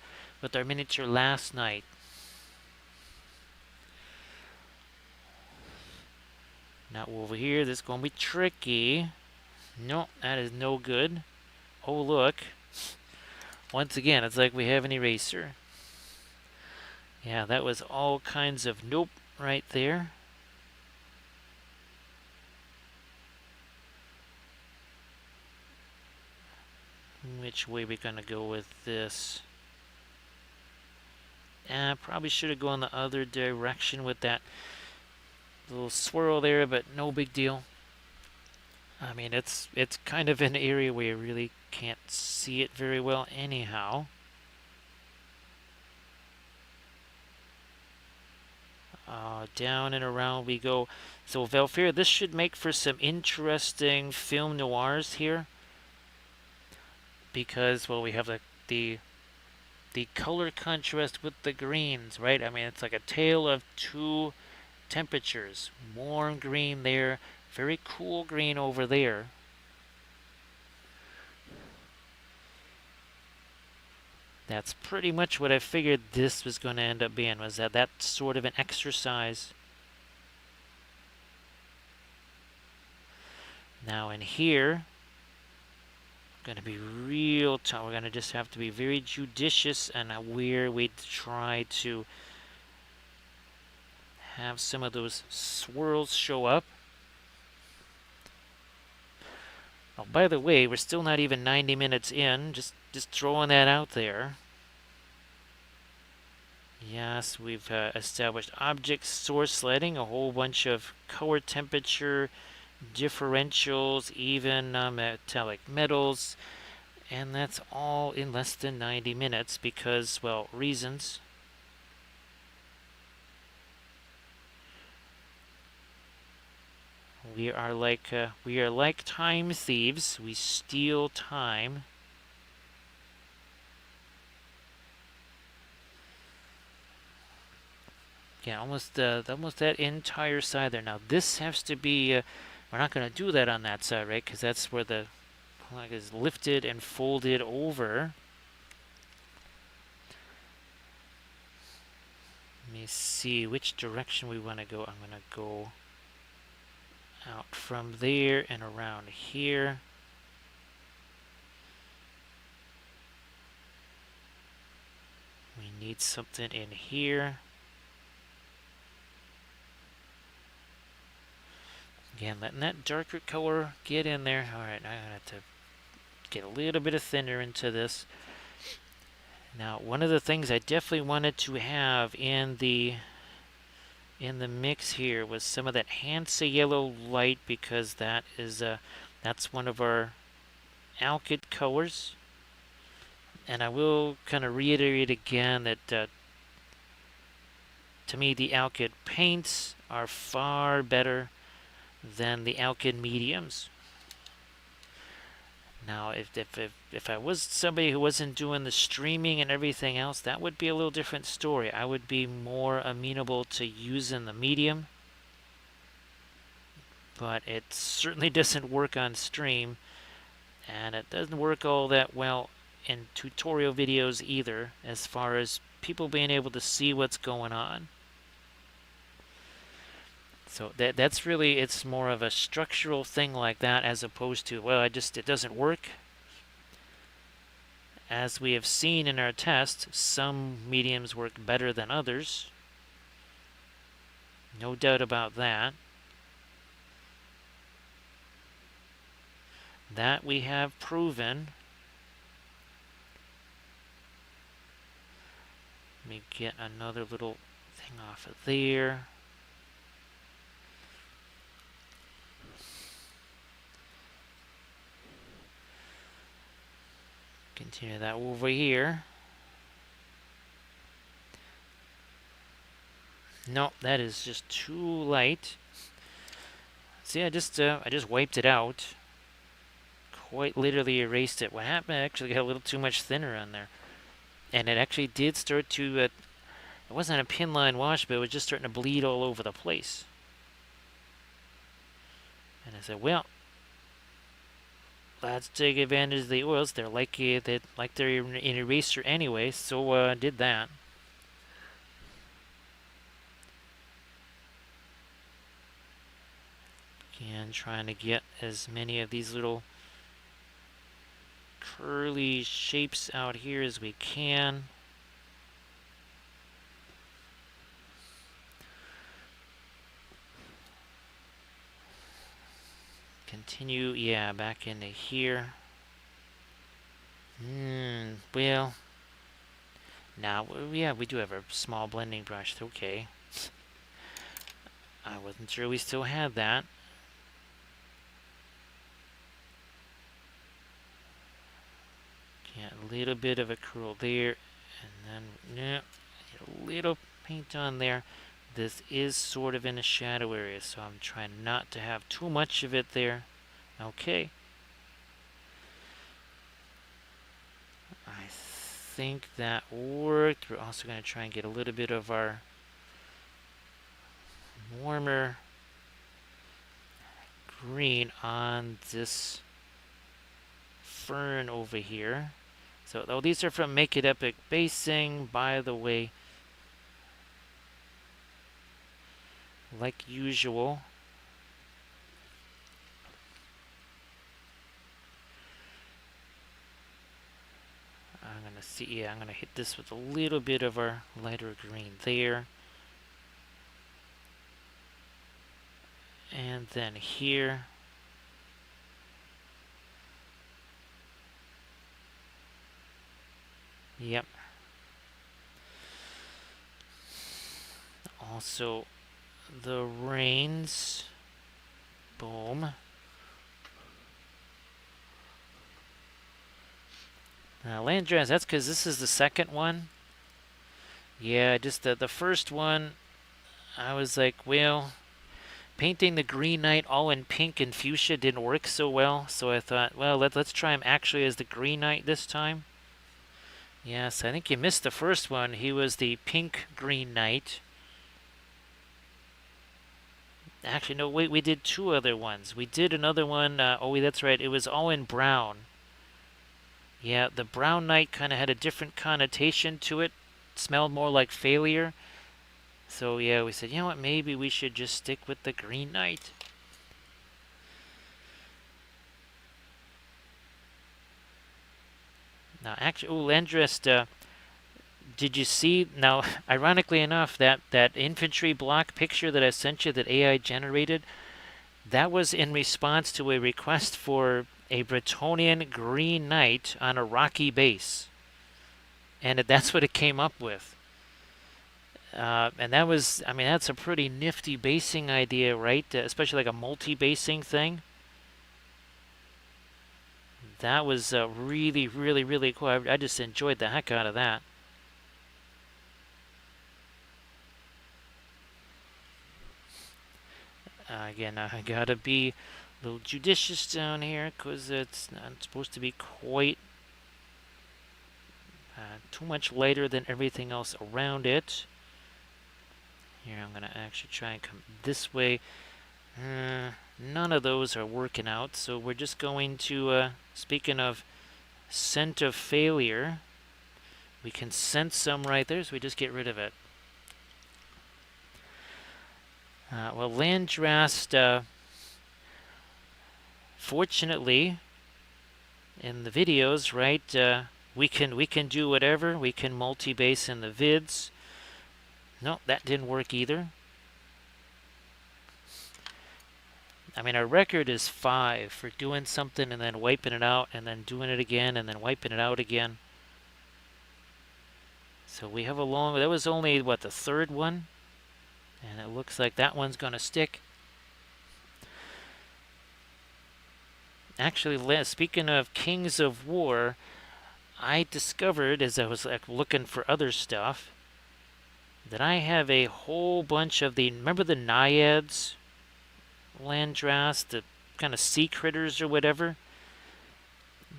miniature last night. Now over here, this is going to be tricky. No, that is no good. Oh, look. Once again, it's like we have an eraser. Yeah, that was all kinds of nope right there. Which way we gonna go with this? Probably should have gone the other direction with that little swirl there, but no big deal. I mean, it's kind of an area where you really can't see it very well anyhow. Down and around we go. So Valfair, this should make for some interesting film noirs here. Because, well, we have the color contrast with the greens, right? I mean, it's like a tale of two temperatures. Warm green there, very cool green over there. That's pretty much what I figured this was going to end up being, was that sort of an exercise. Now in here, going to be real tough. We're going to just have to be very judicious and where we try to have some of those swirls show up. Oh, by the way, we're still not even 90 minutes in. Just throwing that out there. Yes, we've established object source sledding, a whole bunch of color temperature differentials, even metallic metals, and that's all in less than 90 minutes because, well, reasons. We are like time thieves. We steal time. Yeah, almost that entire side there. Now this has to be. We're not going to do that on that side, right? Because that's where the flag is lifted and folded over. Let me see which direction we want to go. I'm going to go out from there and around here. We need something in here. Again, letting that darker color get in there. Alright, now I'm going to have to get a little bit of thinner into this. Now, one of the things I definitely wanted to have in the mix here was some of that Hansa yellow light, because that's one of our alkyd colors. And I will kind of reiterate again that to me the alkyd paints are far better than the alkyd mediums. Now, if I was somebody who wasn't doing the streaming and everything else, that would be a little different story. I would be more amenable to using the medium, but it certainly doesn't work on stream, and it doesn't work all that well in tutorial videos either, as far as people being able to see what's going on. So that's really, it's more of a structural thing like that, as opposed to, well, it doesn't work. As we have seen in our test, some mediums work better than others. No doubt about that. That we have proven. Let me get another little thing off of there. Continue that over here. No, that is just too light. See, I just wiped it out. Quite literally erased it. What happened? I actually got a little too much thinner on there. And it actually did start to, it wasn't a pin line wash, but it was just starting to bleed all over the place. And I said, well, let's take advantage of the oils. They're like they're an eraser anyway, so I did that. Again, trying to get as many of these little curly shapes out here as we can. Continue, yeah, back into here. Well, now, yeah, we do have a small blending brush, okay. I wasn't sure we still had that. Yeah, a little bit of a curl there, and then a little paint on there. This is sort of in a shadow area, so I'm trying not to have too much of it there. Okay. I think that worked. We're also going to try and get a little bit of our warmer green on this fern over here. So, these are from Make It Epic Basing, by the way. Like usual. I'm gonna see, yeah, I'm gonna hit this with a little bit of our lighter green there. And then here. Yep. Also, the reins. Boom. Now, land dress, that's because this is the second one. Yeah, just the first one, I was like, well, painting the Green Knight all in pink and fuchsia didn't work so well, so I thought, well, let's try him actually as the Green Knight this time. Yes, I think you missed the first one. He was the pink Green Knight. Actually, no, wait, we did two other ones. We did another one, oh, that's right, it was all in brown. Yeah, the brown Knight kind of had a different connotation to it. Smelled more like failure. So yeah, we said, you know what, maybe we should just stick with the Green Knight. Now, actually, Landrest, did you see, now, ironically enough, that infantry block picture that I sent you that AI generated, that was in response to a request for a Bretonian Green Knight on a rocky base. And that's what it came up with. And that was, I mean, that's a pretty nifty basing idea, right? Especially like a multi-basing thing. That was really, really, really cool. I just enjoyed the heck out of that. Again, I gotta be a little judicious down here because it's not supposed to be quite too much lighter than everything else around it. Here, I'm gonna actually try and come this way. None of those are working out, so we're just going to, speaking of scent of failure, we can sense some right there, so we just get rid of it. Well, Landrast, fortunately, in the videos, right, we can do whatever. We can multi-base in the vids. No, that didn't work either. I mean, our record is 5 for doing something and then wiping it out and then doing it again and then wiping it out again. So we have a long, that was only, what, the third one? And it looks like that one's going to stick. Actually, speaking of Kings of War, I discovered as I was looking for other stuff that I have a whole bunch of the, remember the naiads? Landrast, the kind of sea critters or whatever.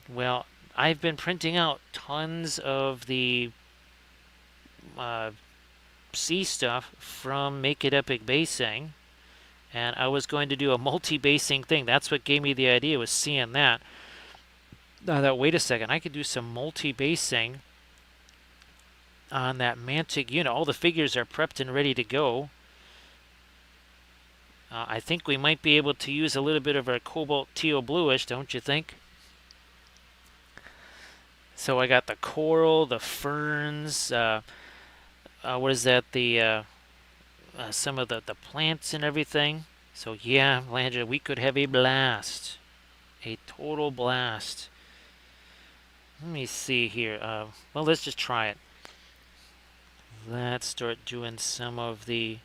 Well, I've been printing out tons of the sea stuff from Make It Epic Basing, and I was going to do a multi-basing thing. That's what gave me the idea, was seeing that. I thought, wait a second, I could do some multi-basing on that Mantic unit. All the figures are prepped and ready to go. I think we might be able to use a little bit of our cobalt teal bluish, don't you think? So I got the coral, the ferns, what is that, the some of the plants and everything. So yeah, Landra, we could have a blast. A total blast. Let me see here. Well, let's just try it. Let's start doing some of the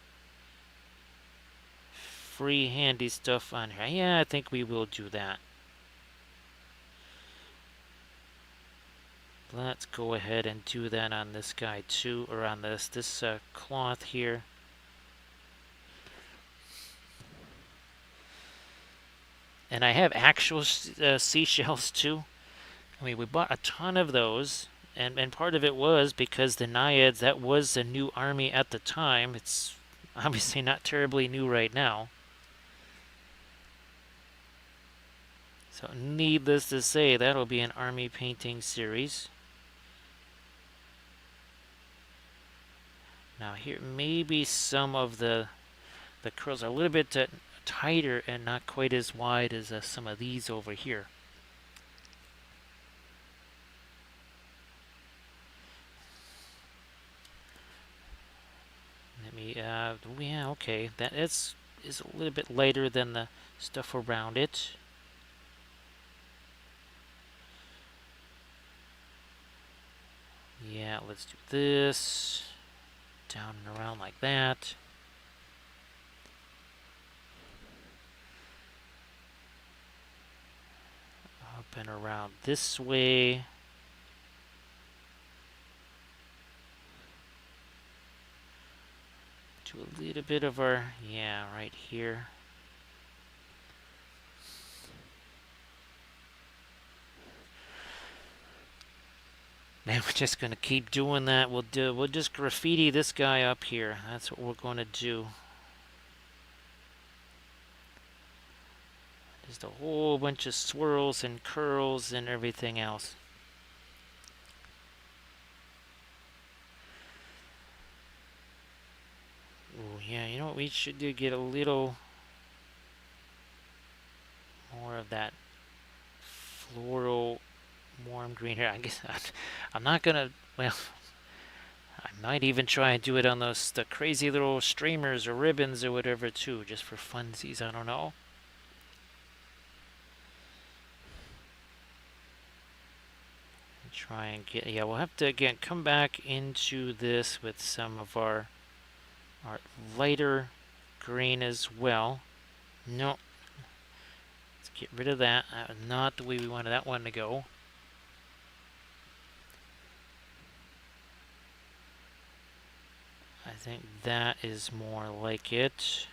freehandy stuff on here. Yeah, I think we will do that. Let's go ahead and do that on this guy too, or on this cloth here. And I have actual seashells too. I mean, we bought a ton of those, and part of it was because the naiads, that was a new army at the time. It's obviously not terribly new right now. So needless to say, that'll be an army painting series. Now here, maybe some of the curls are a little bit tighter and not quite as wide as some of these over here. Let me, yeah, okay, that is a little bit lighter than the stuff around it. Yeah, let's do this. Down and around like that. and around this way. Do a little bit of our, yeah, right here. Then we're just gonna keep doing that. We'll just graffiti this guy up here. That's what we're gonna do. Just a whole bunch of swirls and curls and everything else. Ooh, yeah, you know what we should do? Get a little more of that floral warm green here. I guess I'm not gonna, well, I might even try and do it on the crazy little streamers or ribbons or whatever too, just for funsies. I don't know. Try and get, yeah, we'll have to again come back into this with some of our lighter green as well. No, let's get rid of that. Not the way we wanted that one to go. I think that is more like it.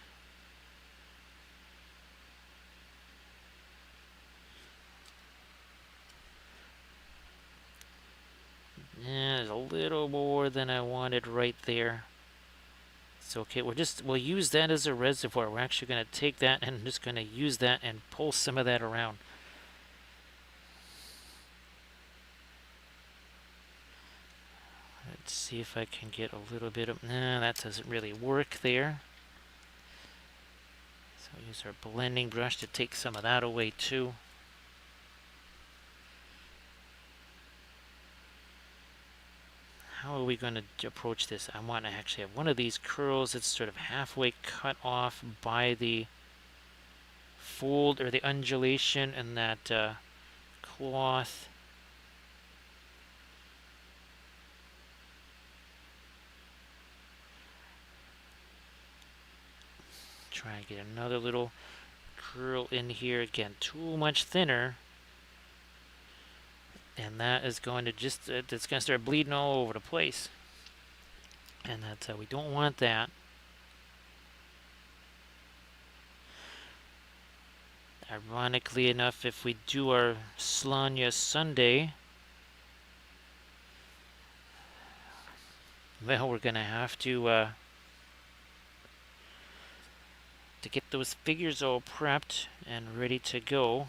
Yeah, there's a little more than I wanted right there. It's okay. We'll use that as a reservoir. We're actually going to take that and just going to use that and pull some of that around. Let's see if I can get a little bit of, nah, that doesn't really work there. So I'll use our blending brush to take some of that away too. How are we going to approach this? I want to actually have one of these curls that's sort of halfway cut off by the fold or the undulation in that cloth. Try and get another little curl in here. Again, too much thinner. And that is going to just, it's going to start bleeding all over the place. And that's, we don't want that. Ironically enough, if we do our Slanya Sunday, well, we're going to have to get those figures all prepped and ready to go.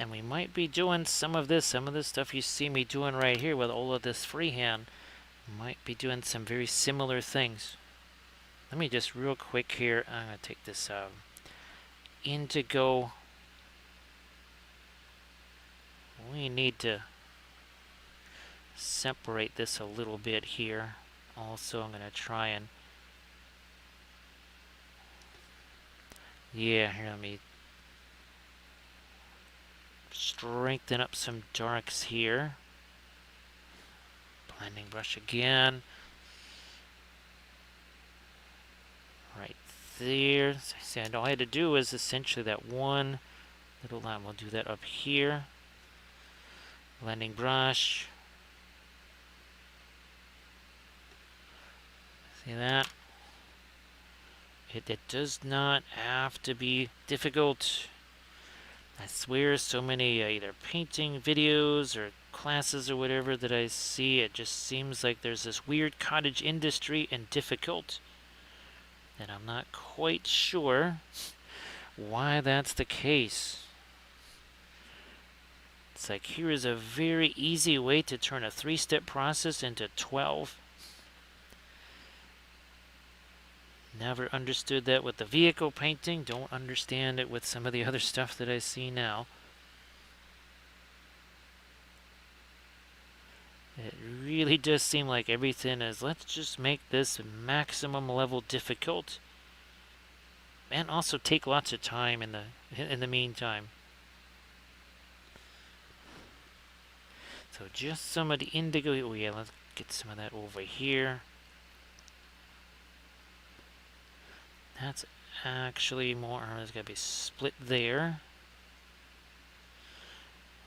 And we might be doing some of this stuff you see me doing right here with all of this freehand. Might be doing some very similar things. Let me just real quick here, I'm going to take this indigo. We need to separate this a little bit here. Also, I'm going to try and, yeah, here, let me strengthen up some darks here. Blending brush again. Right there. As I said, all I had to do is essentially that one little line. We'll do that up here. Blending brush. See that? It does not have to be difficult. I swear so many either painting videos or classes or whatever that I see, it just seems like there's this weird cottage industry and difficult. And I'm not quite sure why that's the case. It's like, here is a very easy way to turn a 3-step process into 12. Never understood that with the vehicle painting. Don't understand it with some of the other stuff that I see now. It really does seem like everything is, let's just make this maximum level difficult. And also take lots of time in the meantime. So just some of the indigo. Oh yeah, let's get some of that over here. That's actually more. There's got to be split there.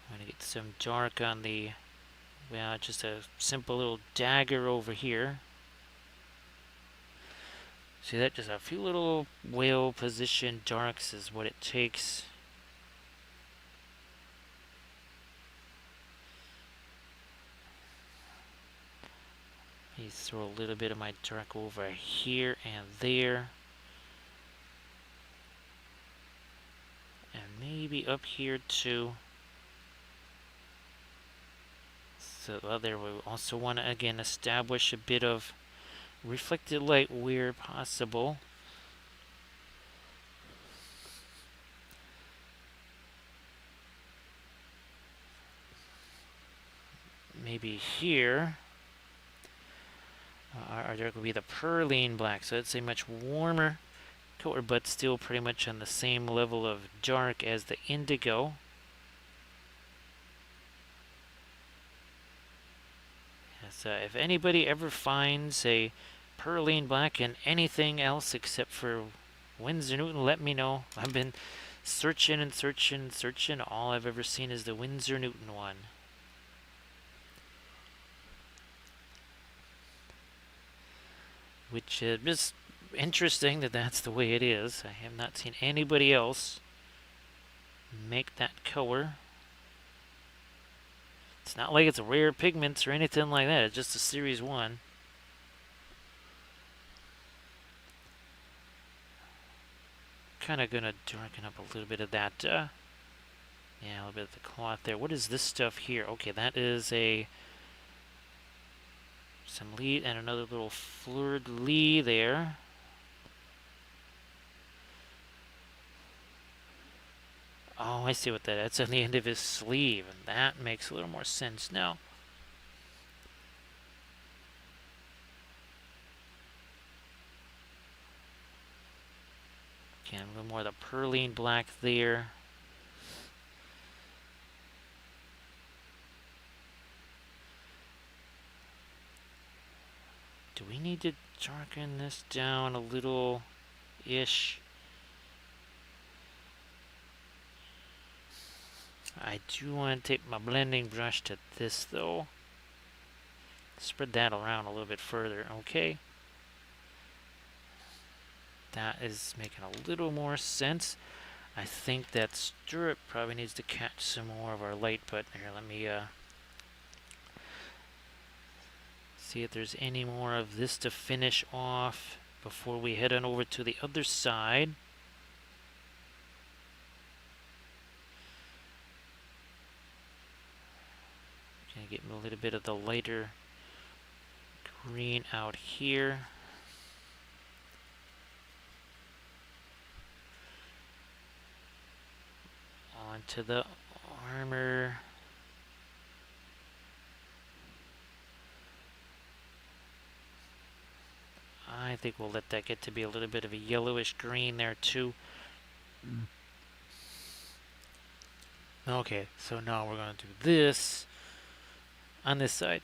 I'm going to get some dark on the, well, just a simple little dagger over here. See that? Just a few little well-positioned darks is what it takes. Let me throw a little bit of my dark over here and there. And maybe up here too. So there we also want to again establish a bit of reflected light where possible. Maybe here. Are there going to be the perline black? So it's a much warmer color, but still pretty much on the same level of dark as the indigo. Yes, if anybody ever finds a perline black in anything else except for Winsor Newton, let me know. I've been searching and searching and searching. All I've ever seen is the Winsor Newton one. Which is just interesting that that's the way it is. I have not seen anybody else make that color. It's not like it's a rare pigments or anything like that. It's just a series 1. Kind of gonna darken up a little bit of that. Yeah, a little bit of the cloth there. What is this stuff here? Okay, that is some lead and another little fleur-de-lis there. Oh, I see what that is. That's on the end of his sleeve, and that makes a little more sense now. Again, a little more of the perline black there. Do we need to darken this down a little-ish? I do want to take my blending brush to this, though. Spread that around a little bit further, okay? That is making a little more sense. I think that stirrup probably needs to catch some more of our light, but here, let me see if there's any more of this to finish off before we head on over to the other side. Gonna get a little bit of the lighter green out here. Onto the armor. I think we'll let that get to be a little bit of a yellowish green there too. Okay, so now we're going to do this on this side.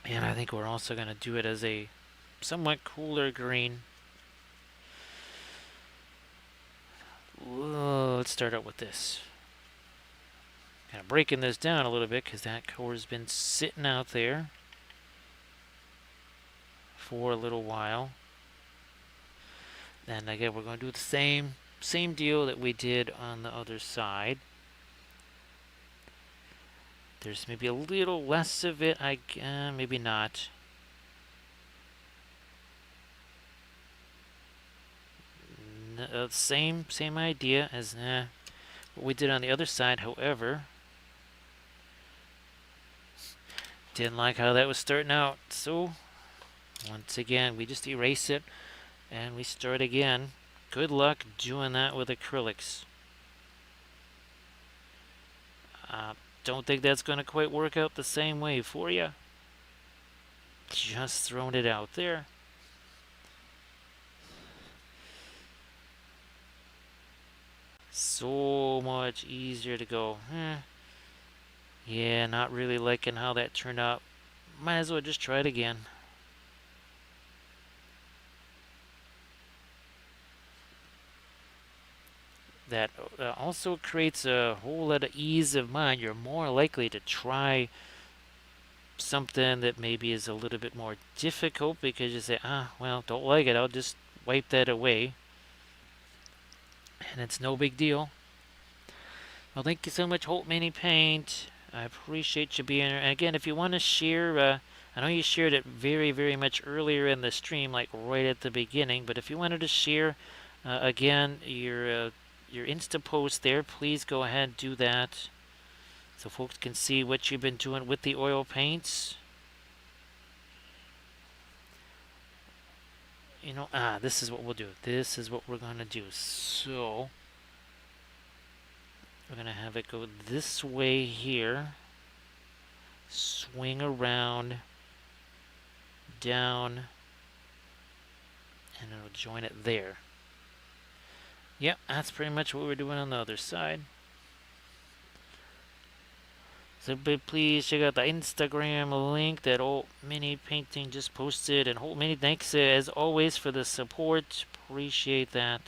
And I think we're also going to do it as a somewhat cooler green. Let's start out with this. Kind of breaking this down a little bit because that color's been sitting out there for a little while. Then again, we're going to do the same deal that we did on the other side. There's maybe a little less of it, maybe not. Same idea as what we did on the other side. However, didn't like how that was starting out. So once again, we just erase it and we start again. Good luck doing that with acrylics. Don't think that's going to quite work out the same way for you. Just throwing it out there. So much easier to go, yeah, not really liking how that turned out. Might as well just try it again. that also creates a whole lot of ease of mind. You're more likely to try something that maybe is a little bit more difficult because you say, well, don't like it, I'll just wipe that away. And it's no big deal. Well, thank you so much, Holt Mini Paint. I appreciate you being here. And again, if you want to share, I know you shared it very, very much earlier in the stream, like right at the beginning. But if you wanted to share, again, your Insta post there, please go ahead and do that, so folks can see what you've been doing with the oil paints. You know, this is what we'll do. This is what we're gonna do. So we're gonna have it go this way here, swing around, down, and it'll join it there. Yep, that's pretty much what we're doing on the other side. So please check out the Instagram link that Holt Mini Painting just posted. And Holt Mini, thanks as always for the support. Appreciate that.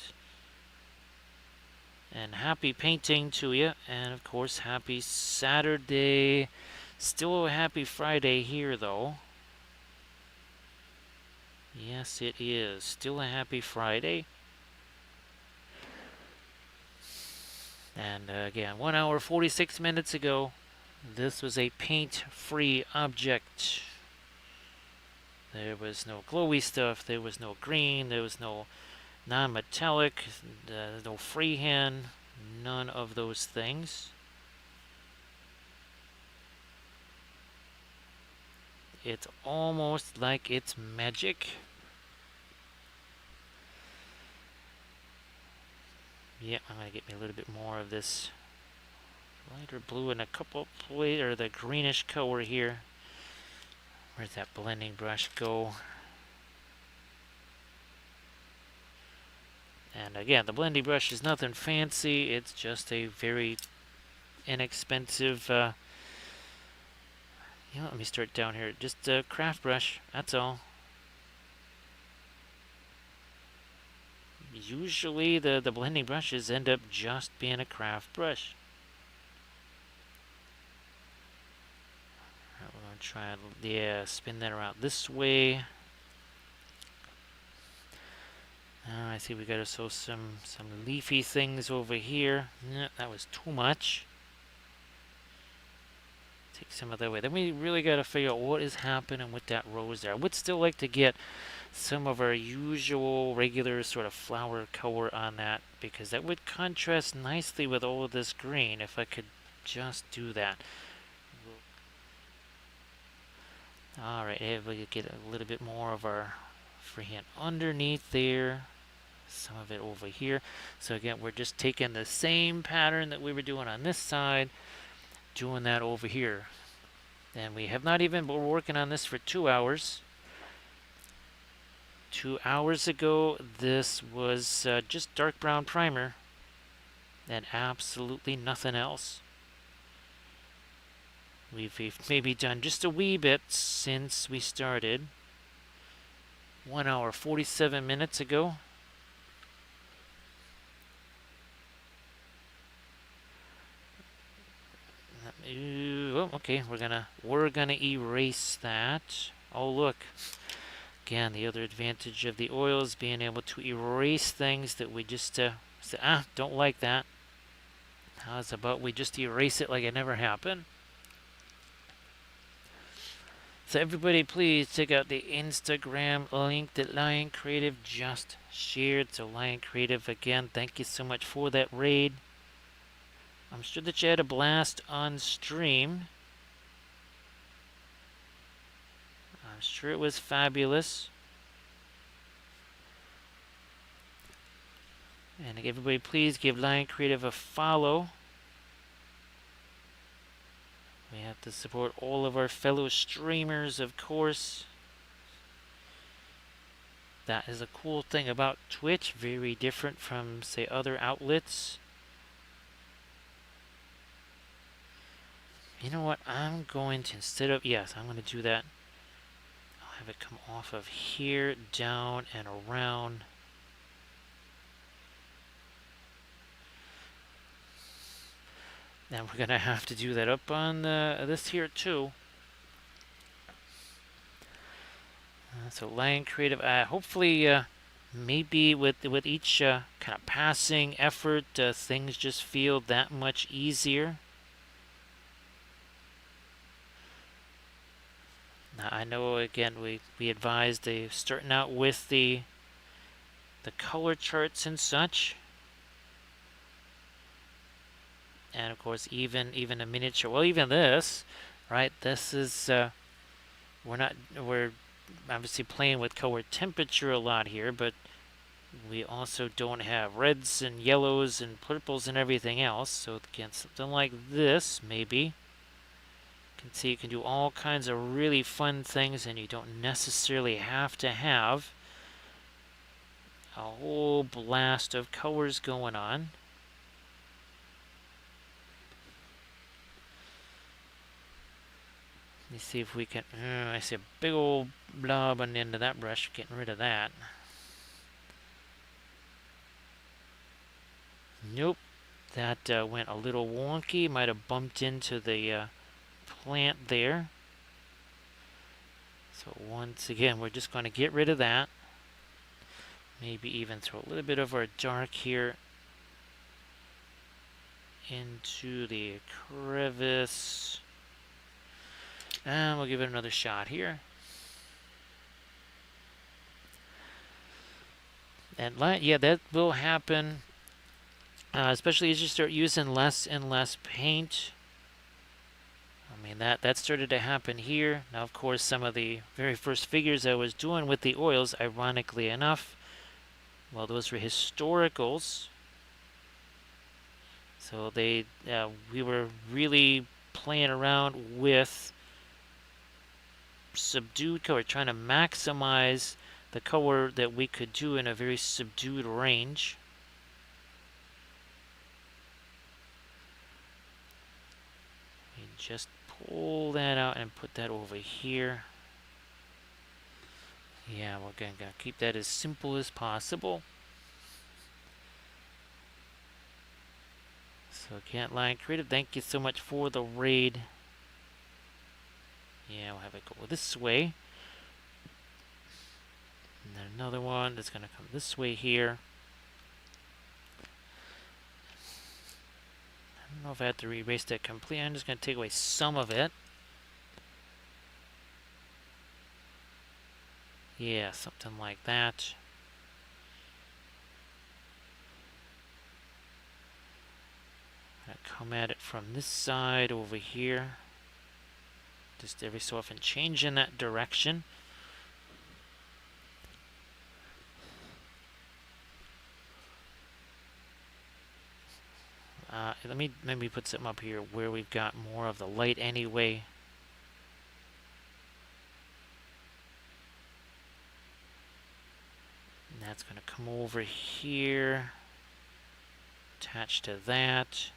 And happy painting to you. And of course, happy Saturday. Still a happy Friday here, though. Yes, it is. Still a happy Friday. And again, 1 hour 46 minutes ago, this was a paint-free object. There was no glowy stuff, there was no green, there was no non-metallic, no freehand, none of those things. It's almost like it's magic. Yeah, I'm going to get me a little bit more of this lighter blue and a couple or the greenish color here. Where's that blending brush go? And again, the blending brush is nothing fancy. It's just a very inexpensive, let me start down here. Just a craft brush, that's all. Usually the blending brushes end up just being a craft brush. Alright, we're going to try, spin that around this way. I see we got to sew some leafy things over here. That was too much. Take some of that away. Then we really got to figure out what is happening with that rose there. I would still like to get some of our usual regular sort of flower color on that, because that would contrast nicely with all of this green if I could just do that. Alright, we get a little bit more of our freehand underneath there. Some of it over here. So again, we're just taking the same pattern that we were doing on this side, doing that over here. And we have not even been working on this for 2 hours. 2 hours ago, this was just dark brown primer and absolutely nothing else. We've maybe done just a wee bit since we started. 1 hour 47 minutes ago. Oh, okay, we're gonna erase that. Oh, look. Again, the other advantage of the oil is being able to erase things that we just say, don't like that. How's about we just erase it like it never happened? So everybody, please check out the Instagram link that Lion Creative just shared. So Lion Creative, again, thank you so much for that raid. I'm sure that you had a blast on stream. I'm sure it was fabulous. And everybody, please give Lion Creative a follow. We have to support all of our fellow streamers, of course. That is a cool thing about Twitch. Very different from, say, other outlets. You know what? I'm going to, I'm going to do that. I'll have it come off of here, down, and around. And we're gonna have to do that up on this here too. So Lion Creative, hopefully, maybe with each kind of passing effort, things just feel that much easier. Now, I know again we advised starting out with the color charts and such, and of course even a miniature. Well, even this, right? This is we're obviously playing with color temperature a lot here, but we also don't have reds and yellows and purples and everything else. So again, something like this maybe. You can see you can do all kinds of really fun things, and you don't necessarily have to have a whole blast of colors going on. Let me see if we can. I see a big old blob on the end of that brush. Getting rid of that. Nope, that went a little wonky. Might have bumped into the plant there. So once again, we're just going to get rid of that. Maybe even throw a little bit of our dark here into the crevice. And we'll give it another shot here. And yeah, that will happen, especially as you start using less and less paint. I mean, that started to happen here. Now, of course, some of the very first figures I was doing with the oils, ironically enough, well, those were historicals. So we were really playing around with subdued color, trying to maximize the color that we could do in a very subdued range. And just pull that out and put that over here. Yeah, we're going to keep that as simple as possible. So Can't Line Creative, thank you so much for the raid. Yeah, we'll have it go this way. And then another one that's going to come this way here. I don't know if I have to erase that completely. I'm just going to take away some of it. Yeah, something like that. I'm going to come at it from this side over here. Just every so often change in that direction. Let me maybe put something up here where we've got more of the light anyway. And that's going to come over here, attach to that.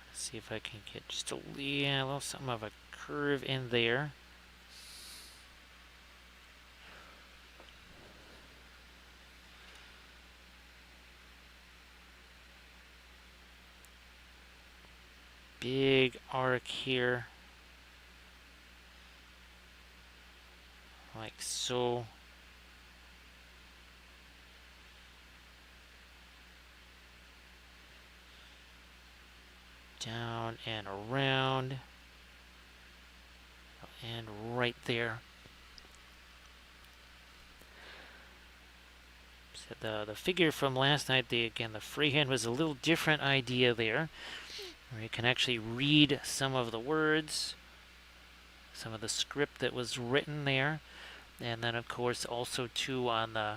Let's see if I can get just a little something of a curve in there. Big arc here, like so. Down and around, and right there. So the figure from last night, again, the freehand was a little different idea there, where you can actually read some of the words, some of the script that was written there, and then of course also too on the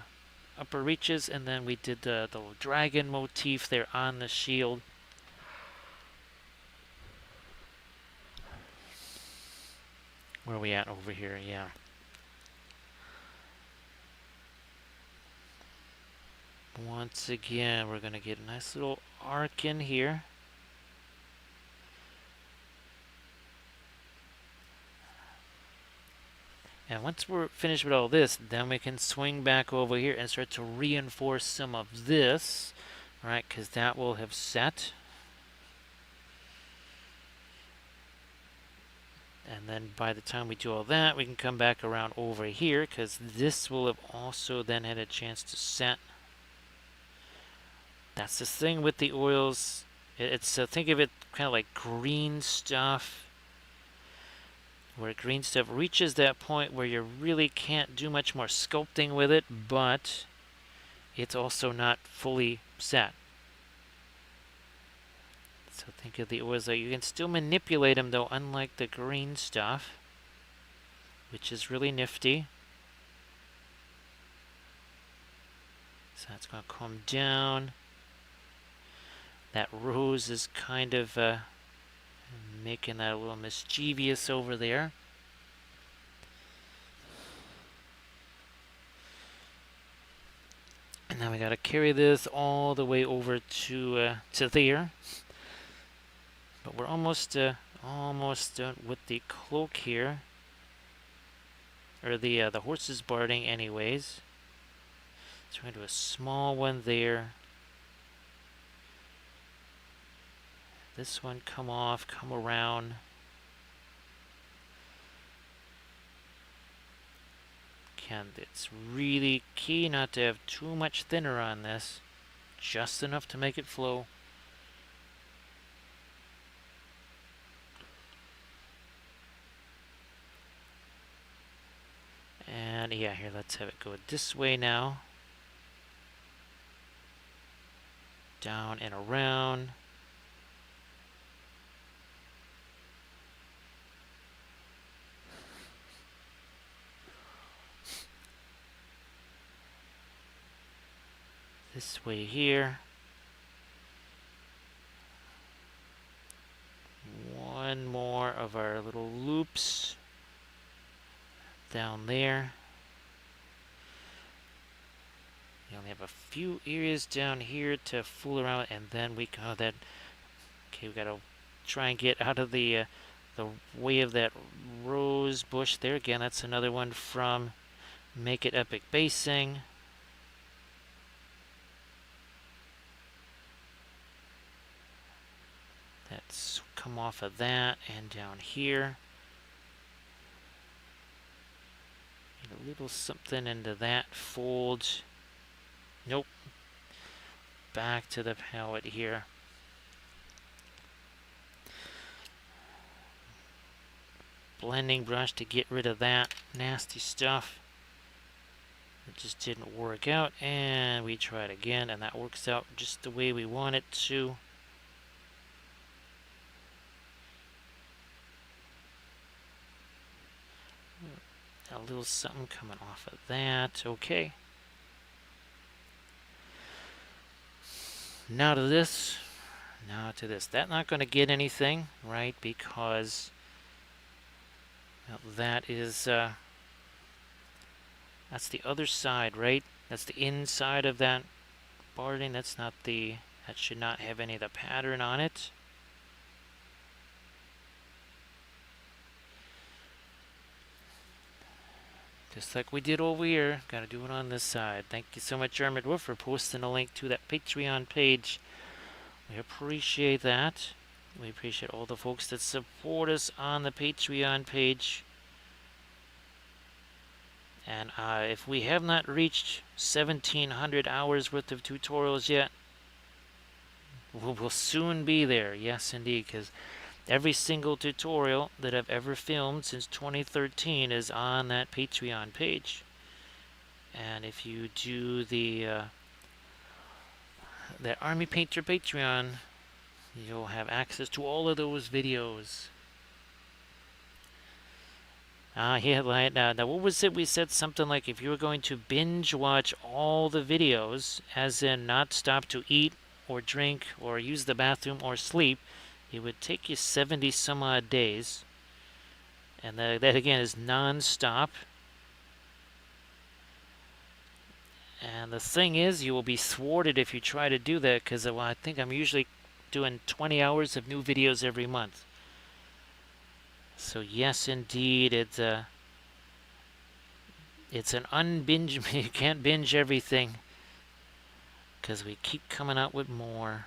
upper reaches, and then we did the dragon motif there on the shield. Where are we at over here? Yeah. Once again, we're going to get a nice little arc in here. And once we're finished with all this, then we can swing back over here and start to reinforce some of this. Alright, because that will have set. And then by the time we do all that, we can come back around over here, because this will have also then had a chance to set. That's the thing with the oils. It's think of it kind of like green stuff, where green stuff reaches that point where you really can't do much more sculpting with it, but it's also not fully set. So think of the oils like you can still manipulate them though, unlike the green stuff, which is really nifty. So that's going to come down. That rose is kind of making that a little mischievous over there. And now we got to carry this all the way over to there. But we're almost done with the cloak here, or the horses barding, anyways. So we're going to do a small one there. This one come off, come around. Again, it's really key not to have too much thinner on this, just enough to make it flow. And yeah, here, let's have it go this way now. Down and around. This way here. One more of our little loops down there. We only have a few areas down here to fool around, and then we go that. Okay, we gotta try and get out of the way of that rose bush there. Again, that's another one from Make It Epic Basing. That's come off of that and down here. Get a little something into that fold. Nope. Back to the palette here. Blending brush to get rid of that nasty stuff. It just didn't work out, and we tried again, and that works out just the way we want it to. A little something coming off of that. Okay. Now to this. Now to this. That's not going to get anything, right? Because well, that is that's the other side, right? That's the inside of that barding. That's not the. That should not have any of the pattern on it. Just like we did over here, gotta do it on this side. Thank you so much, Armored Wolf, for posting a link to that Patreon page. We appreciate that. We appreciate all the folks that support us on the Patreon page. And if we have not reached 1,700 hours worth of tutorials yet, we'll soon be there. Yes, indeed, because every single tutorial that I've ever filmed since 2013 is on that Patreon page. And if you do the that Army Painter Patreon, you'll have access to all of those videos. Yeah, right. Now what was it? We said something like if you were going to binge watch all the videos, as in not stop to eat or drink or use the bathroom or sleep, it would take you 70 some odd days. And that again is non-stop. And the thing is, you will be thwarted if you try to do that, because well, I think I'm usually doing 20 hours of new videos every month. So yes, indeed, it's an unbinge. You can't binge everything, because we keep coming out with more.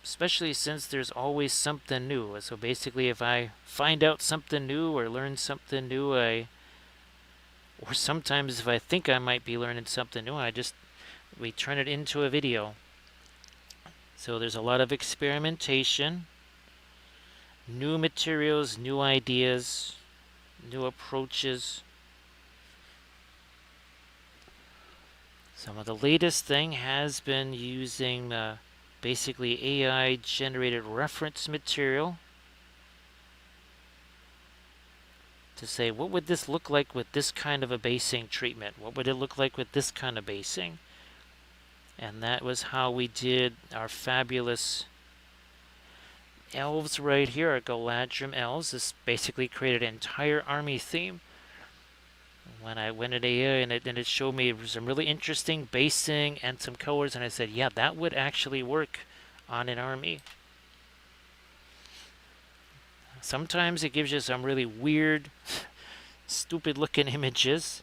Especially since there's always something new. So basically, if I find out something new or learn something new, or sometimes if I think I might be learning something new, we turn it into a video. So there's a lot of experimentation, new materials, new ideas, new approaches. Some of the latest thing has been using basically AI generated reference material to say, what would this look like with this kind of a basing treatment? What would it look like with this kind of basing? And that was how we did our fabulous elves right here, our Galadrim elves. This basically created an entire army theme. When I went at AI and it showed me some really interesting basing and some colors, and I said, yeah, that would actually work on an army. Sometimes it gives you some really weird, stupid looking images.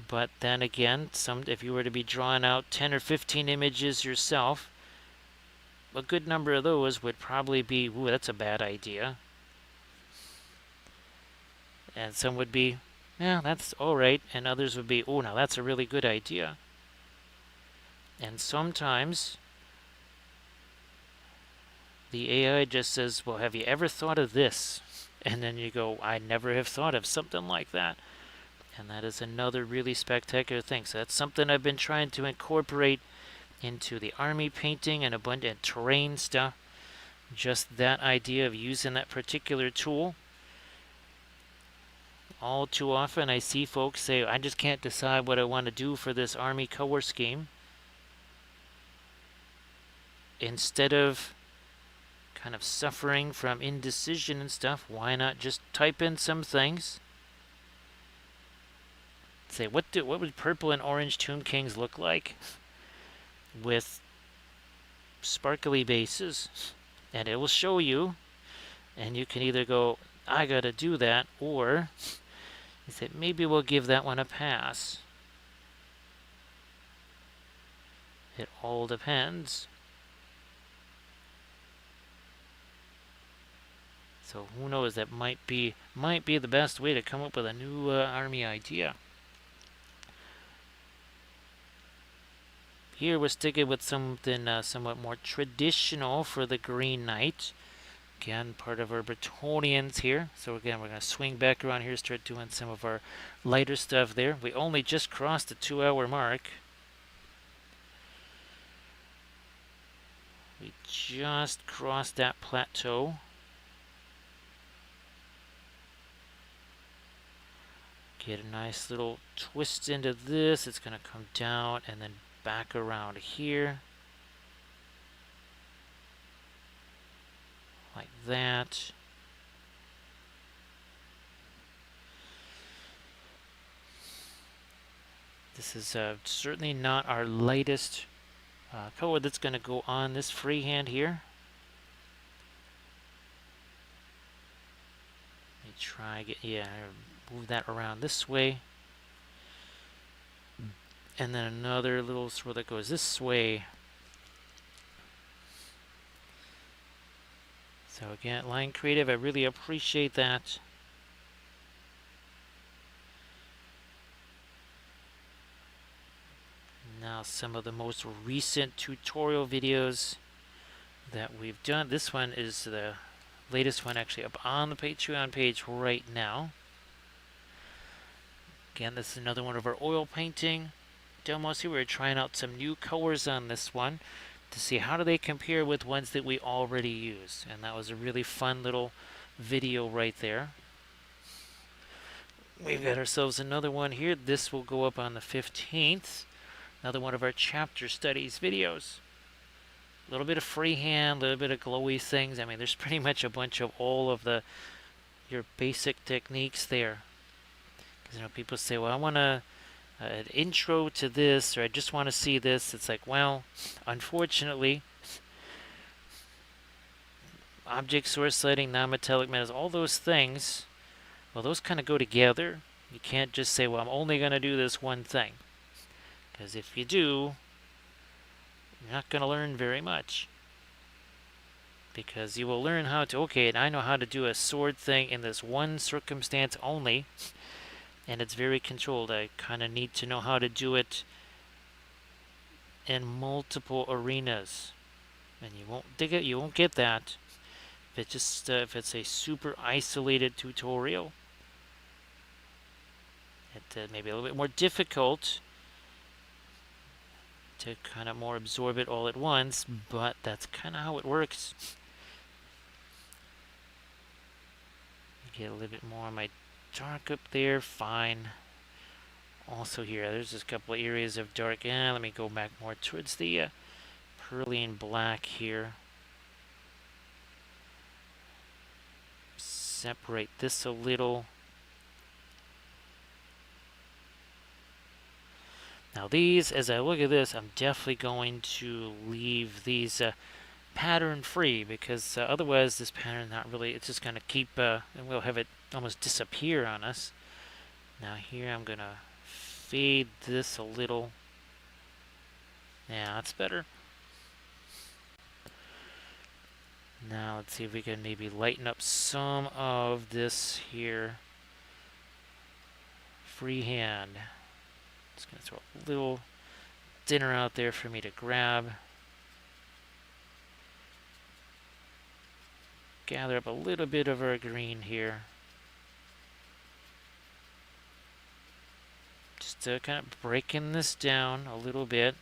But then again, if you were to be drawing out 10 or 15 images yourself, a good number of those would probably be, ooh, that's a bad idea. And some would be, yeah, that's all right. And others would be, oh, now that's a really good idea. And sometimes the AI just says, well, have you ever thought of this? And then you go, I never have thought of something like that. And that is another really spectacular thing. So that's something I've been trying to incorporate into the army painting and a bunch of terrain stuff. Just that idea of using that particular tool. All too often I see folks say, I just can't decide what I want to do for this army color scheme. Instead of kind of suffering from indecision and stuff, why not just type in some things? Say, what would purple and orange Tomb Kings look like with sparkly bases? And it will show you, and you can either go, I gotta do that, or you say, maybe we'll give that one a pass. It all depends. So who knows, that might be the best way to come up with a new army idea. Here we're sticking with something somewhat more traditional for the Green Knight. Again, part of our Bretonians here. So again, we're going to swing back around here, start doing some of our lighter stuff there. We only just crossed the 2-hour mark. We just crossed that plateau. Get a nice little twist into this. It's going to come down and then back around here. Like that. This is certainly not our lightest color that's going to go on this freehand here. Let me try move that around this way. And then another little swirl that goes this way. So again, Line Creative, I really appreciate that. Now some of the most recent tutorial videos that we've done. This one is the latest one actually up on the Patreon page right now. Again, this is another one of our oil painting demos here. We're trying out some new colors on this one to see how do they compare with ones that we already use. And that was a really fun little video right there. We've got ourselves another one here. This will go up on the 15th. Another one of our chapter studies videos. A little bit of freehand, a little bit of glowy things. I mean, there's pretty much a bunch of all of your basic techniques there. Because, people say, well, I want an intro to this, or I just want to see this. It's like, well, unfortunately, object source lighting, non-metallic metals, all those things, well, those kind of go together. You can't just say, well, I'm only going to do this one thing. Because if you do, you're not going to learn very much. Because you will learn how to, okay, and I know how to do a sword thing in this one circumstance only, and it's very controlled. I kind of need to know how to do it in multiple arenas, and you won't get that if it's a super isolated tutorial. It may be a little bit more difficult to kind of more absorb it all at once, but that's kind of how it works. Get a little bit more on my dark up there, fine. Also here, there's just a couple of areas of dark. Let me go back more towards the pearly and black here. Separate this a little. Now these, as I look at this, I'm definitely going to leave these pattern free, because otherwise this pattern not really, it's just going to keep, and we'll have it almost disappear on us. Now here I'm going to fade this a little. Yeah, that's better. Now let's see if we can maybe lighten up some of this here. Freehand. Just going to throw a little dinner out there for me to grab. Gather up a little bit of our green here. Just kind of breaking this down a little bit.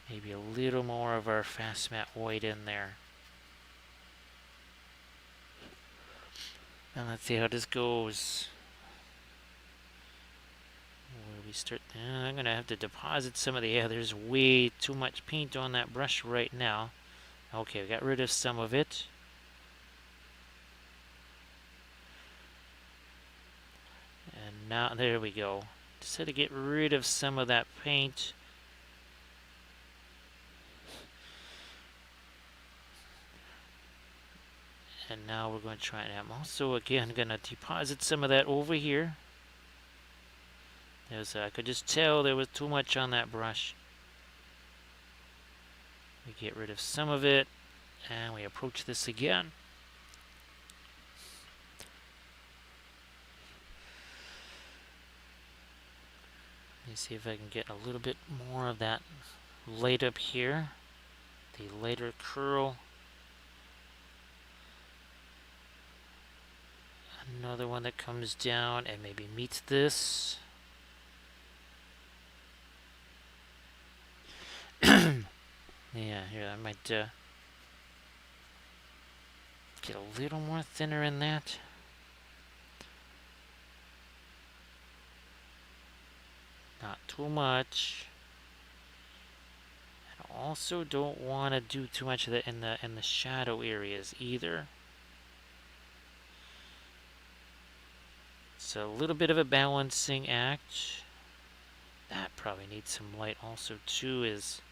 Maybe a little more of our fast matte white in there. And let's see how this goes. Where we start, I'm going to have to deposit some of the, there's way too much paint on that brush right now. Okay, we got rid of some of it. And now, there we go. Just had to get rid of some of that paint. And now we're going to try, and I'm also again going to deposit some of that over here. I could just tell there was too much on that brush. We get rid of some of it, and we approach this again. Let me see if I can get a little bit more of that light up here. The lighter curl. Another one that comes down and maybe meets this. Yeah, here I might get a little more thinner in that. Not too much. And also don't want to do too much of that in the shadow areas either. It's a little bit of a balancing act. That probably needs some light also too, is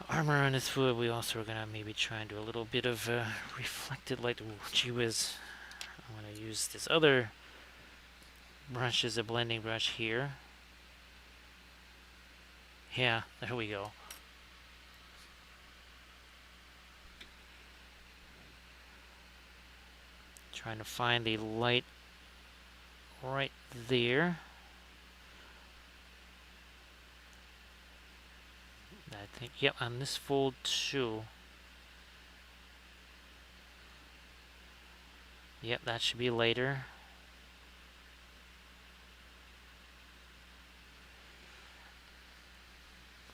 armor on his foot. We also are going to maybe try and do a little bit of reflected light. Ooh, gee whiz. I'm going to use this other brush as a blending brush here. Yeah, there we go. Trying to find the light right there. I think, yep, on this fold too. Yep, that should be later.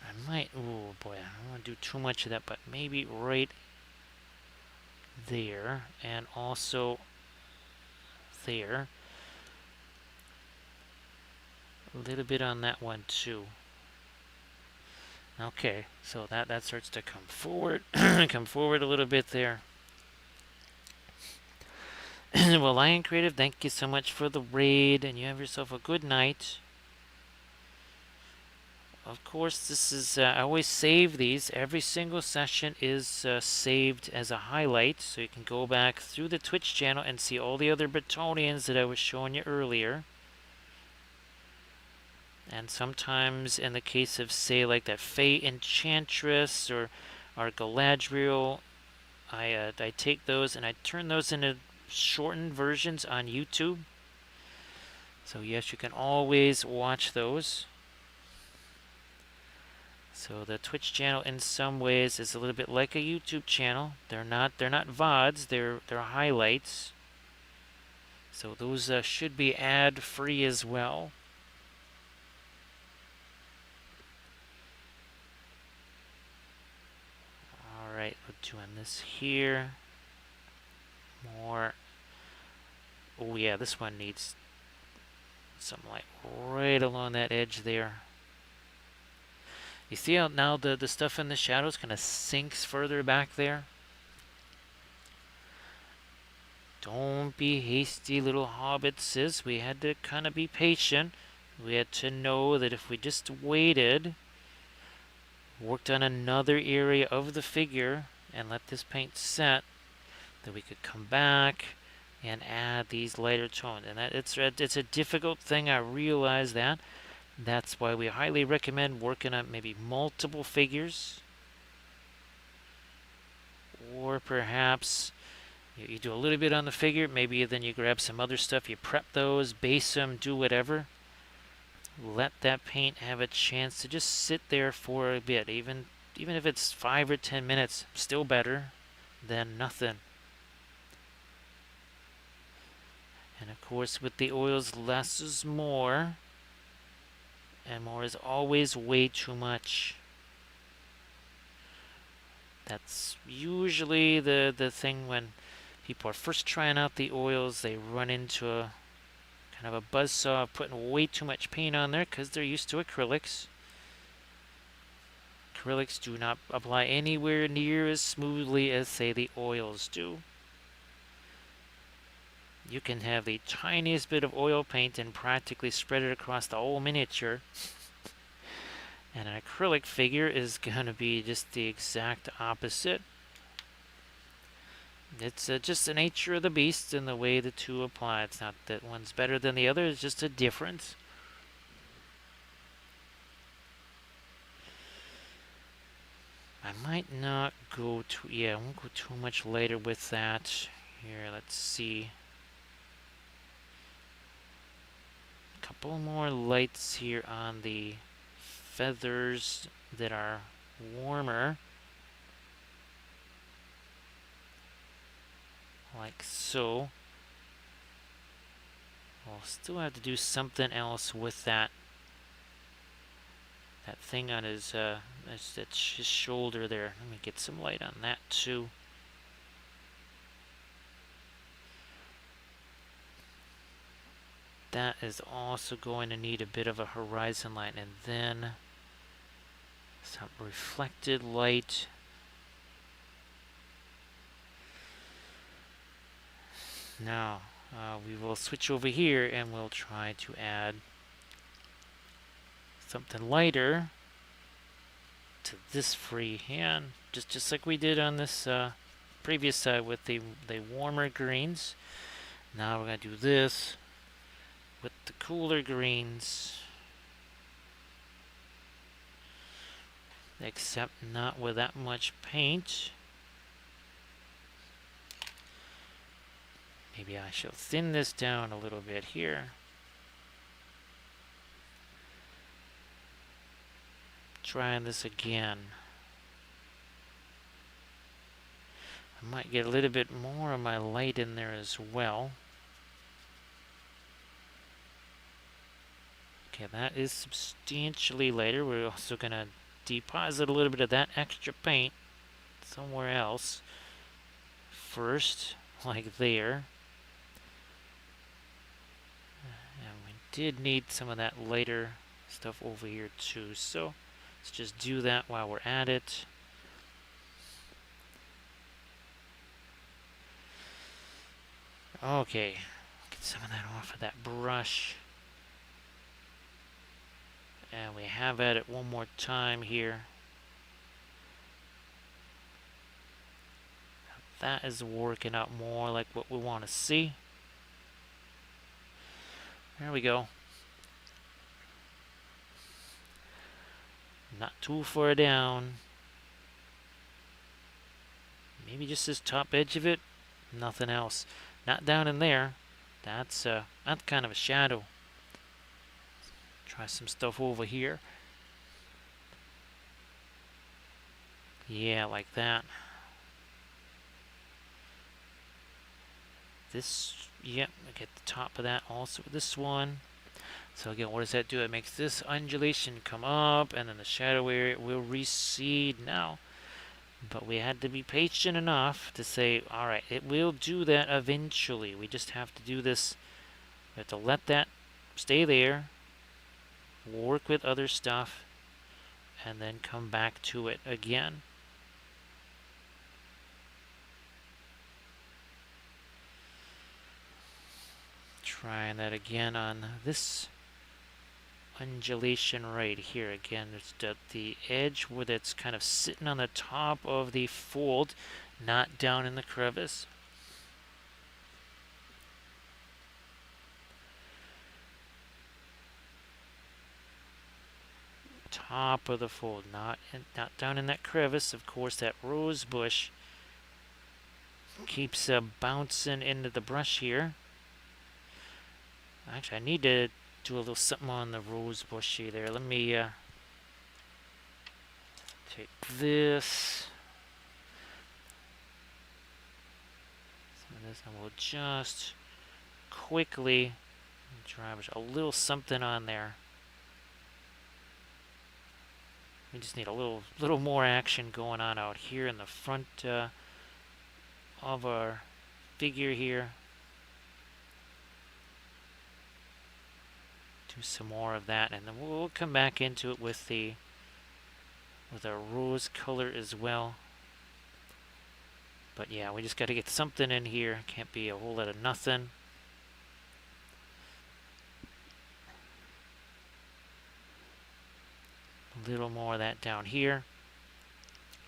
I might, oh boy, I don't want to do too much of that, but maybe right there, and also there. A little bit on that one too. Okay, so that starts to come forward, come forward a little bit there. Well, Lion Creative, thank you so much for the raid, and you have yourself a good night. of course, this is, I always save these. Every single session is saved as a highlight, so you can go back through the Twitch channel and see all the other Bretonians that I was showing you earlier. And sometimes in the case of, say, like that Fey Enchantress or Galadriel, I take those and I turn those into shortened versions on YouTube. So yes, you can always watch those. So the Twitch channel in some ways is a little bit like a YouTube channel. They're not VODs, they're highlights. So those should be ad free as well. Alright, we're doing this here. More. Oh yeah, this one needs some light right along that edge there. You see how now the stuff in the shadows kind of sinks further back there? Don't be hasty, little hobbitses. We had to kind of be patient. We had to know that if we just waited, worked on another area of the figure, and let this paint set, that we could come back and add these lighter tones. And that it's a difficult thing, I realize that. That's why we highly recommend working on maybe multiple figures. Or perhaps you do a little bit on the figure, maybe then you grab some other stuff, you prep those, base them, do whatever. Let that paint have a chance to just sit there for a bit, even if it's 5 or 10 minutes, still better than nothing. And of course, with the oils, less is more, and more is always way too much. That's usually the thing when people are first trying out the oils. They run into a kind of a buzzsaw of putting way too much paint on there because they're used to acrylics. Acrylics do not apply anywhere near as smoothly as, say, the oils do. You can have the tiniest bit of oil paint and practically spread it across the whole miniature. And an acrylic figure is going to be just the exact opposite. It's just the nature of the beast and the way the two apply. It's not that one's better than the other, it's just a difference. I might not go too, I won't go too much later with that. Here, let's see. A couple more lights here on the feathers that are warmer. Like so. We'll still have to do something else with that thing on his shoulder there. Let me get some light on that too. That is also going to need a bit of a horizon light, and then some reflected light. Now, we will switch over here and we'll try to add something lighter to this freehand, just like we did on this previous side with the warmer greens. Now we're going to do this with the cooler greens, except not with that much paint. Maybe I shall thin this down a little bit here. Trying this again. I might get a little bit more of my light in there as well. Okay, that is substantially lighter. We're also going to deposit a little bit of that extra paint somewhere else first, like there. And we did need some of that lighter stuff over here too, so let's just do that while we're at it. Okay, get some of that off of that brush. And we have at it one more time here. That is working out more like what we want to see. There we go. Not too far down. Maybe just this top edge of it. Nothing else. Not down in there. That's kind of a shadow. Try some stuff over here. Yeah, like that. This, yep, get the top of that also with this one. So again, what does that do? It makes this undulation come up, and then the shadow area will recede now. But we had to be patient enough to say, alright, it will do that eventually. We just have to do this. We have to let that stay there, work with other stuff, and then come back to it again. Trying that again on this undulation right here. Again, it's the edge where it's kind of sitting on the top of the fold, not down in the crevice. Top of the fold, not down in that crevice. Of course, that rose bush keeps bouncing into the brush here. Actually, I need to do a little something on the rose bushy there. Let me take this. Some of this, and we'll just quickly drive a little something on there. We just need a little more action going on out here in the front of our figure here. Do some more of that, and then we'll come back into it with a rose color as well. But yeah, we just got to get something in here. Can't be a whole lot of nothing. A little more of that down here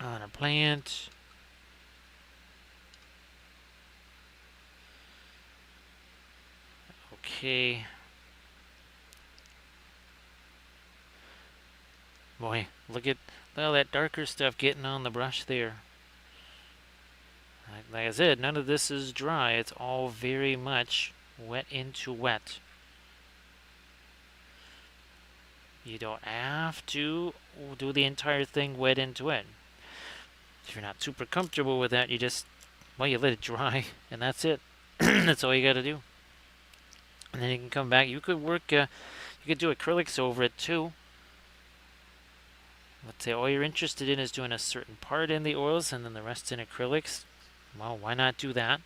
on a plant. Okay. Boy, look at all that darker stuff getting on the brush there. Like I said, none of this is dry. It's all very much wet into wet. You don't have to do the entire thing wet into wet. If you're not super comfortable with that, you just, well, you let it dry, and that's it. That's all you got to do. And then you can come back. You could work, you could do acrylics over it too. Let's say all you're interested in is doing a certain part in the oils and then the rest in acrylics. Well, why not do that?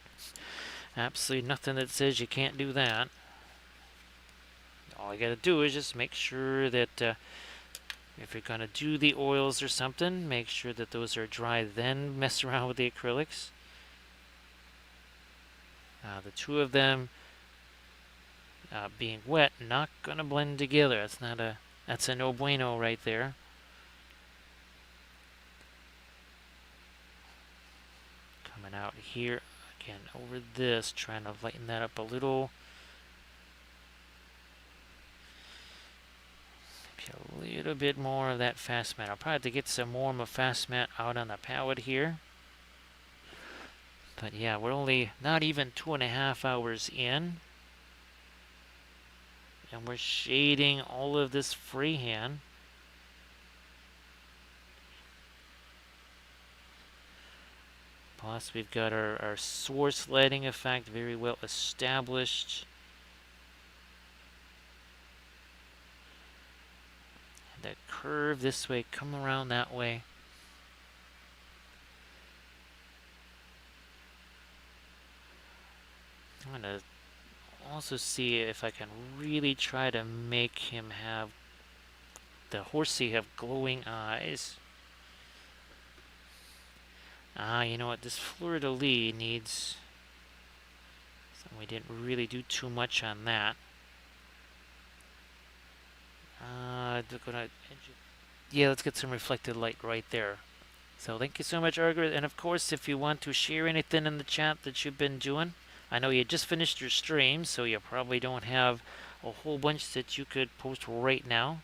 Absolutely nothing that says you can't do that. All you gotta do is just make sure that if you're gonna do the oils or something, make sure that those are dry, then mess around with the acrylics. The two of them being wet, not gonna blend together. That's a no bueno right there. Coming out here again over this, trying to lighten that up a little. Maybe a little bit more of that fast matte. I'll probably have to get some more of my fast matte out on the palette here. But yeah, we're only not even 2.5 hours in. And we're shading all of this freehand. Plus we've got our source lighting effect very well established. And that curve this way, come around that way. I'm going to also see if I can really try to make him have, the horsey have glowing eyes. You know what? This fleur-de-lis needs... So we didn't really do too much on that. Yeah, let's get some reflected light right there. So thank you so much, Arger. And of course, if you want to share anything in the chat that you've been doing, I know you just finished your stream, so you probably don't have a whole bunch that you could post right now.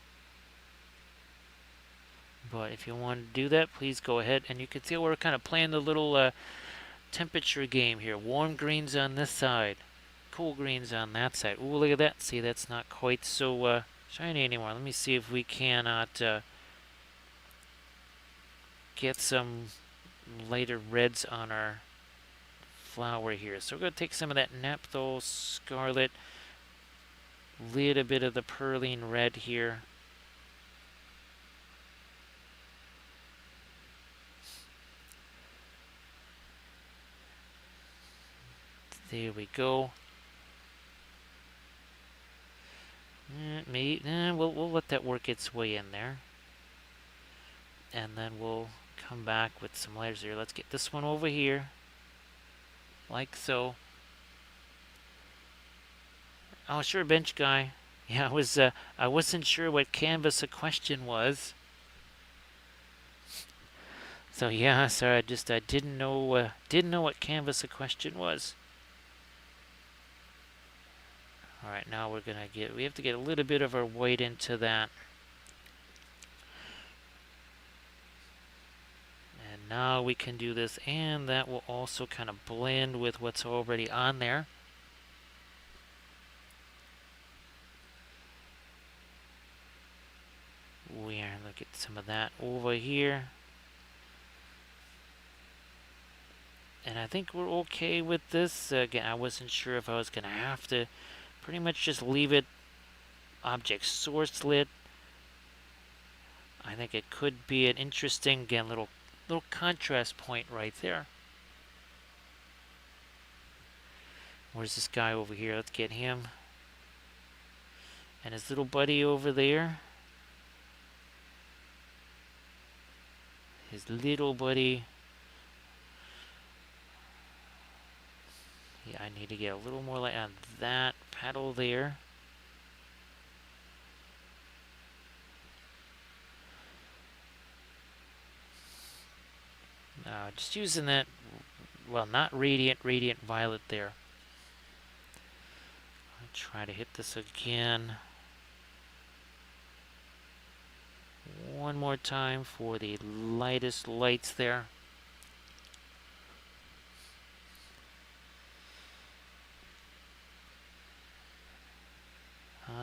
But if you want to do that, please go ahead. And you can see we're kind of playing the little temperature game here. Warm greens on this side, cool greens on that side. Ooh, look at that. See, that's not quite so shiny anymore. Let me see if we cannot get some lighter reds on our flower here. So we're going to take some of that Naphthol Scarlet, little bit of the Perline Red here. There we go. We'll let that work its way in there. And then we'll come back with some layers here. Let's get this one over here. Like so. Oh, sure, bench guy. Yeah, I wasn't sure what canvas a question was. So yeah, sorry, I didn't know what canvas a question was. All right, now we have to get a little bit of our white into that. And now we can do this, and that will also kind of blend with what's already on there. Look at some of that over here. And I think we're okay with this. Again, I wasn't sure if I was going to have to pretty much just leave it object source lit. I think it could be an interesting, again, little contrast point right there. Where's this guy over here? Let's get him. And his little buddy over there. His little buddy. Yeah, I need to get a little more light on that petal there. Just using that, well, not radiant violet there. I'll try to hit this again. One more time for the lightest lights there.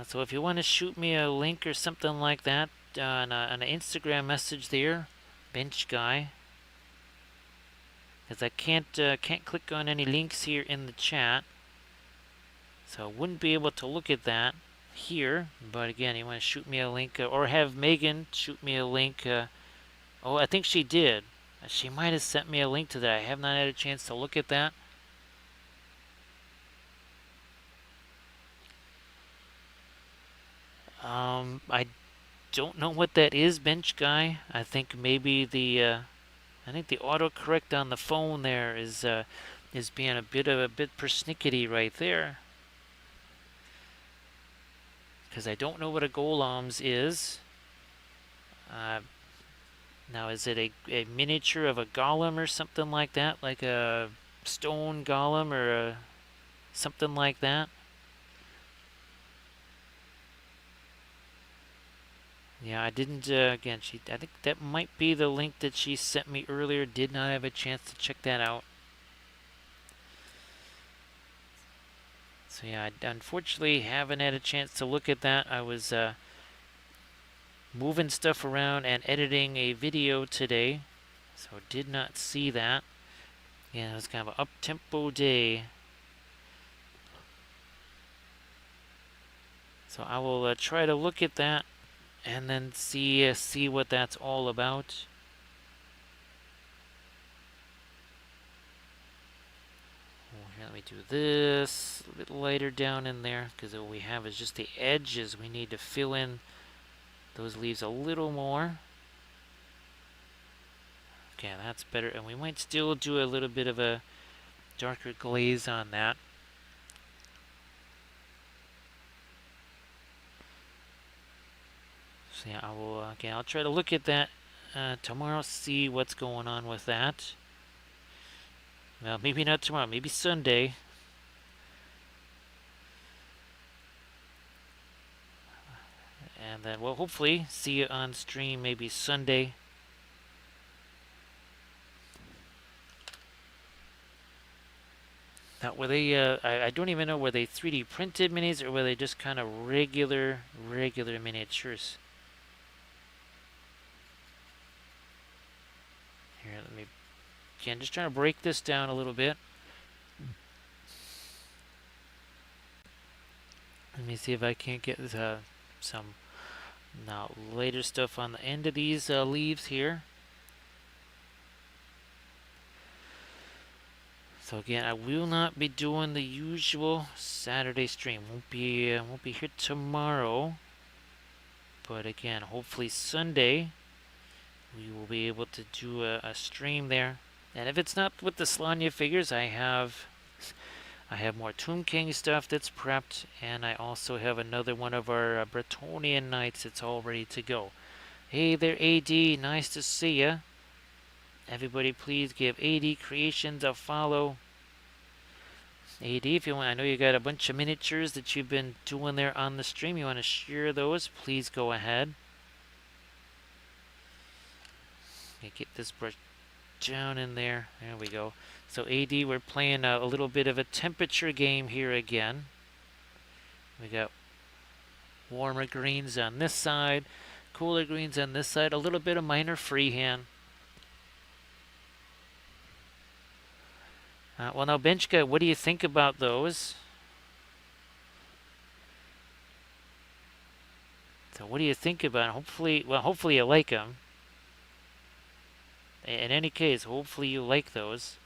So if you want to shoot me a link or something like that on an Instagram message there, bench guy, because I can't click on any links here in the chat, so I wouldn't be able to look at that here. But again, you want to shoot me a link, or have Megan shoot me a link. Oh, I think she did. She might have sent me a link to that. I have not had a chance to look at that. I don't know what that is, bench guy. I think maybe the autocorrect on the phone there is being a bit persnickety right there. Because I don't know what a golems is. Now, is it a miniature of a golem or something like that, like a stone golem or something like that? Yeah, I didn't, again, I think that might be the link that she sent me earlier. Did not have a chance to check that out. So yeah, I unfortunately haven't had a chance to look at that. I was moving stuff around and editing a video today, so did not see that. Yeah, it was kind of an up-tempo day. So I will try to look at that and then see what that's all about. Here, let me do this a bit lighter down in there, because what we have is just the edges. We need to fill in those leaves a little more. Okay, that's better. And we might still do a little bit of a darker glaze on that. So yeah, I will again. I'll try to look at that tomorrow. See what's going on with that. Well, maybe not tomorrow. Maybe Sunday. And then we'll hopefully see you on stream maybe Sunday. Now, were they, I don't even know, were they 3D printed minis or were they just kind of regular miniatures? Here, let me, again, just trying to break this down a little bit. Let me see if I can't get some now later stuff on the end of these leaves here. So again, I will not be doing the usual Saturday stream. Won't be here tomorrow. But again, hopefully Sunday we will be able to do a stream there. And if it's not with the Slanya figures, I have more Tomb King stuff that's prepped, and I also have another one of our Bretonian Knights that's all ready to go. Hey there, AD, nice to see ya. Everybody please give AD Creations a follow. AD, if you want, I know you got a bunch of miniatures that you've been doing there on the stream. You want to share those, please go ahead. Get this brush down in there. There we go. So AD, we're playing a little bit of a temperature game here again. We got warmer greens on this side, cooler greens on this side, a little bit of minor freehand. Well, now, Benchka, what do you think about those? So what do you think about it? Hopefully you like them. In any case, hopefully you like those.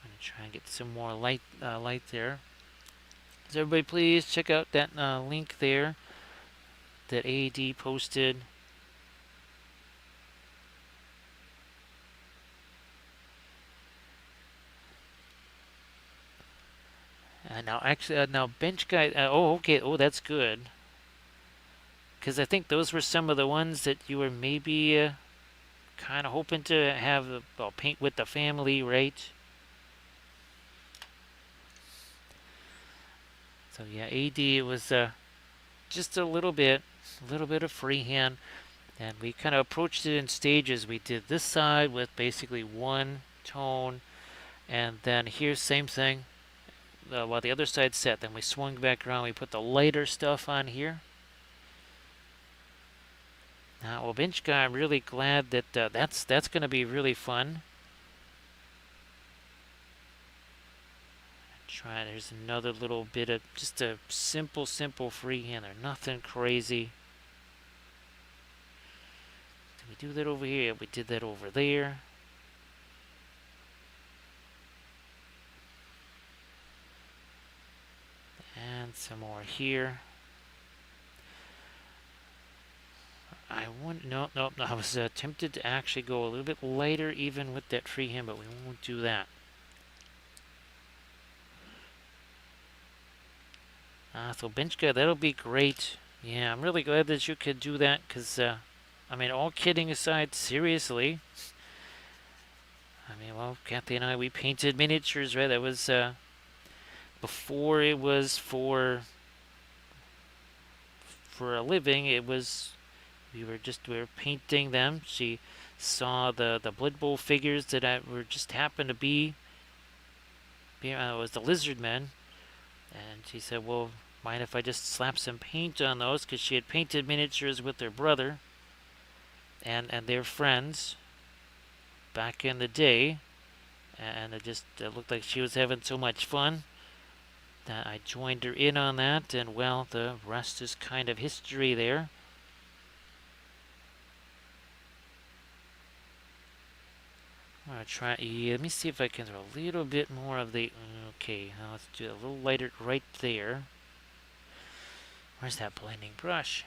I'm going to try and get some more light there. So everybody please check out that link there that AD posted. Now bench guy. Okay. Oh, that's good. Because I think those were some of the ones that you were maybe kind of hoping to have paint with the family, right? So yeah, AD was just a little bit of freehand, and we kind of approached it in stages. We did this side with basically one tone, and then here same thing. While the other side set, then we swung back around. We put the lighter stuff on here. Well, Benchka, I'm really glad that that's going to be really fun. There's another little bit of just a simple freehand. Nothing crazy. Did we do that over here? We did that over there. And some more here. No. I was tempted to actually go a little bit lighter even with that freehand, but we won't do that. So Benchka, that'll be great. Yeah, I'm really glad that you could do that, because, I mean, all kidding aside, seriously. I mean, well, Kathy and I, we painted miniatures, right? That was, before it was for a living, it was, we were painting them. She saw the Blood Bowl figures that were just happened to be, it was the Lizard Men, and she said, well, mind if I just slap some paint on those, because she had painted miniatures with her brother and their friends back in the day, and it looked like she was having so much fun that I joined her in on that, and well, the rest is kind of history there. I'm going to try, let me see if I can throw a little bit more of the, okay, now let's do a little lighter right there. Where's that blending brush?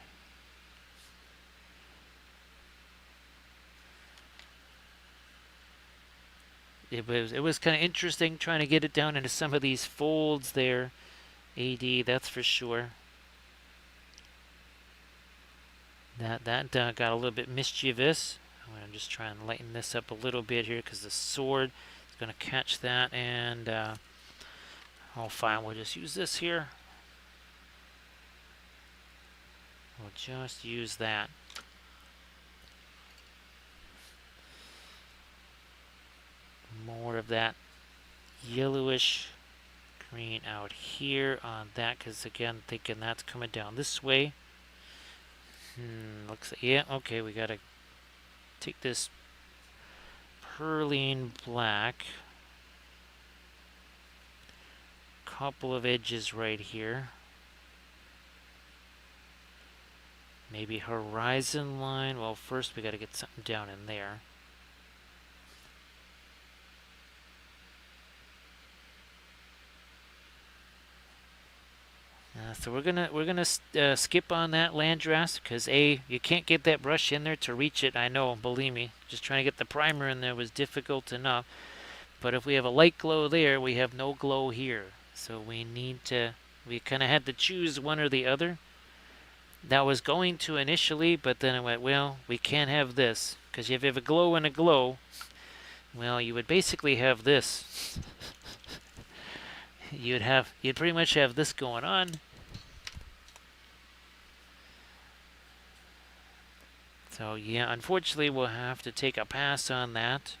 It was kind of interesting trying to get it down into some of these folds there, AD, that's for sure. That got a little bit mischievous. I'm going to just try and lighten this up a little bit here because the sword is going to catch that, and oh fine, we'll just use this here. We'll just use that. More of that yellowish green out here on that, because again, thinking that's coming down this way. Looks like, yeah, okay, we gotta take this perline black. Couple of edges right here. Maybe horizon line. Well, first we gotta get something down in there. So we're gonna skip on that Landras because you can't get that brush in there to reach it. I know, believe me. Just trying to get the primer in there was difficult enough. But if we have a light glow there, we have no glow here. So we kind of had to choose one or the other. That was going to initially, but then I went, well, we can't have this because if you have a glow and a glow, well, you would basically have this. You'd pretty much have this going on. So yeah, unfortunately we'll have to take a pass on that.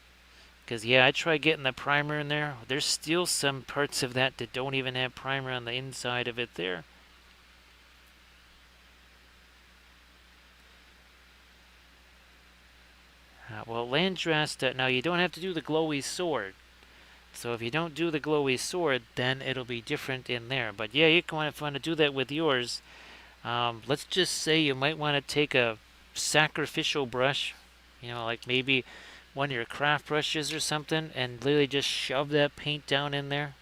Because yeah, I tried getting the primer in there. There's still some parts of that don't even have primer on the inside of it there. Well, Landras, now you don't have to do the glowy sword. So if you don't do the glowy sword, then it'll be different in there. But yeah, you want to do that with yours. Let's just say you might want to take a sacrificial brush, like maybe one of your craft brushes or something, and literally just shove that paint down in there.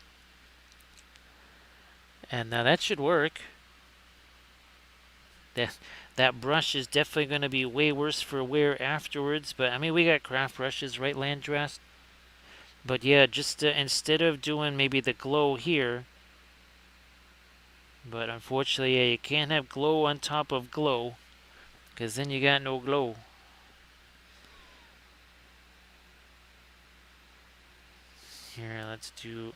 And now that should work. That brush is definitely going to be way worse for wear afterwards, but I mean, we got craft brushes, right, Landras? But yeah, just instead of doing maybe the glow here, but unfortunately, yeah, you can't have glow on top of glow, because then you got no glow. Here, let's do